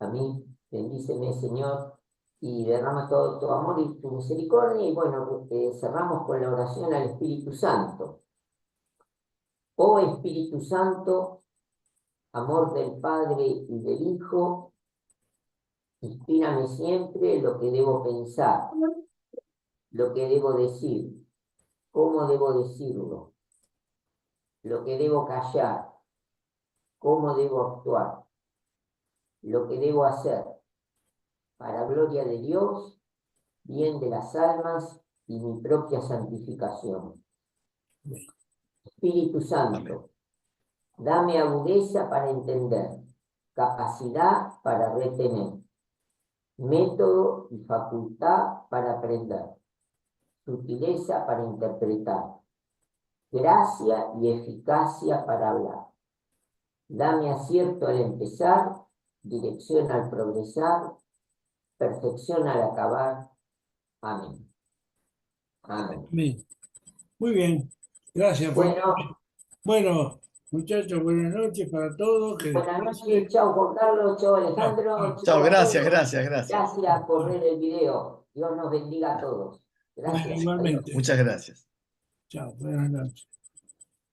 a mí. Bendíceme, Señor, y derrama todo tu amor y tu misericordia. Y bueno, cerramos con la oración al Espíritu Santo. Oh Espíritu Santo, amor del Padre y del Hijo, inspírame siempre lo que debo pensar, lo que debo decir, cómo debo decirlo, lo que debo callar, cómo debo actuar, lo que debo hacer, para gloria de Dios, bien de las almas y mi propia santificación. Espíritu Amén. Santo, dame agudeza para entender, capacidad para retener, método y facultad para aprender, sutileza para interpretar, gracia y eficacia para hablar. Dame acierto al empezar, dirección al progresar, perfección al acabar. Amén. Amén. Amén. Muy bien, gracias, Fernando. Bueno, Bueno, muchachos, buenas noches para todos, que buenas noches. descansen. Chao Juan Carlos, chao Chao, Alejandro, chao. Chao, chao a gracias, todos. gracias, gracias. Gracias por ver el video. Dios nos bendiga a todos. Bueno, Gracias. Adiós. igualmente. Muchas gracias. Chao, buenas noches.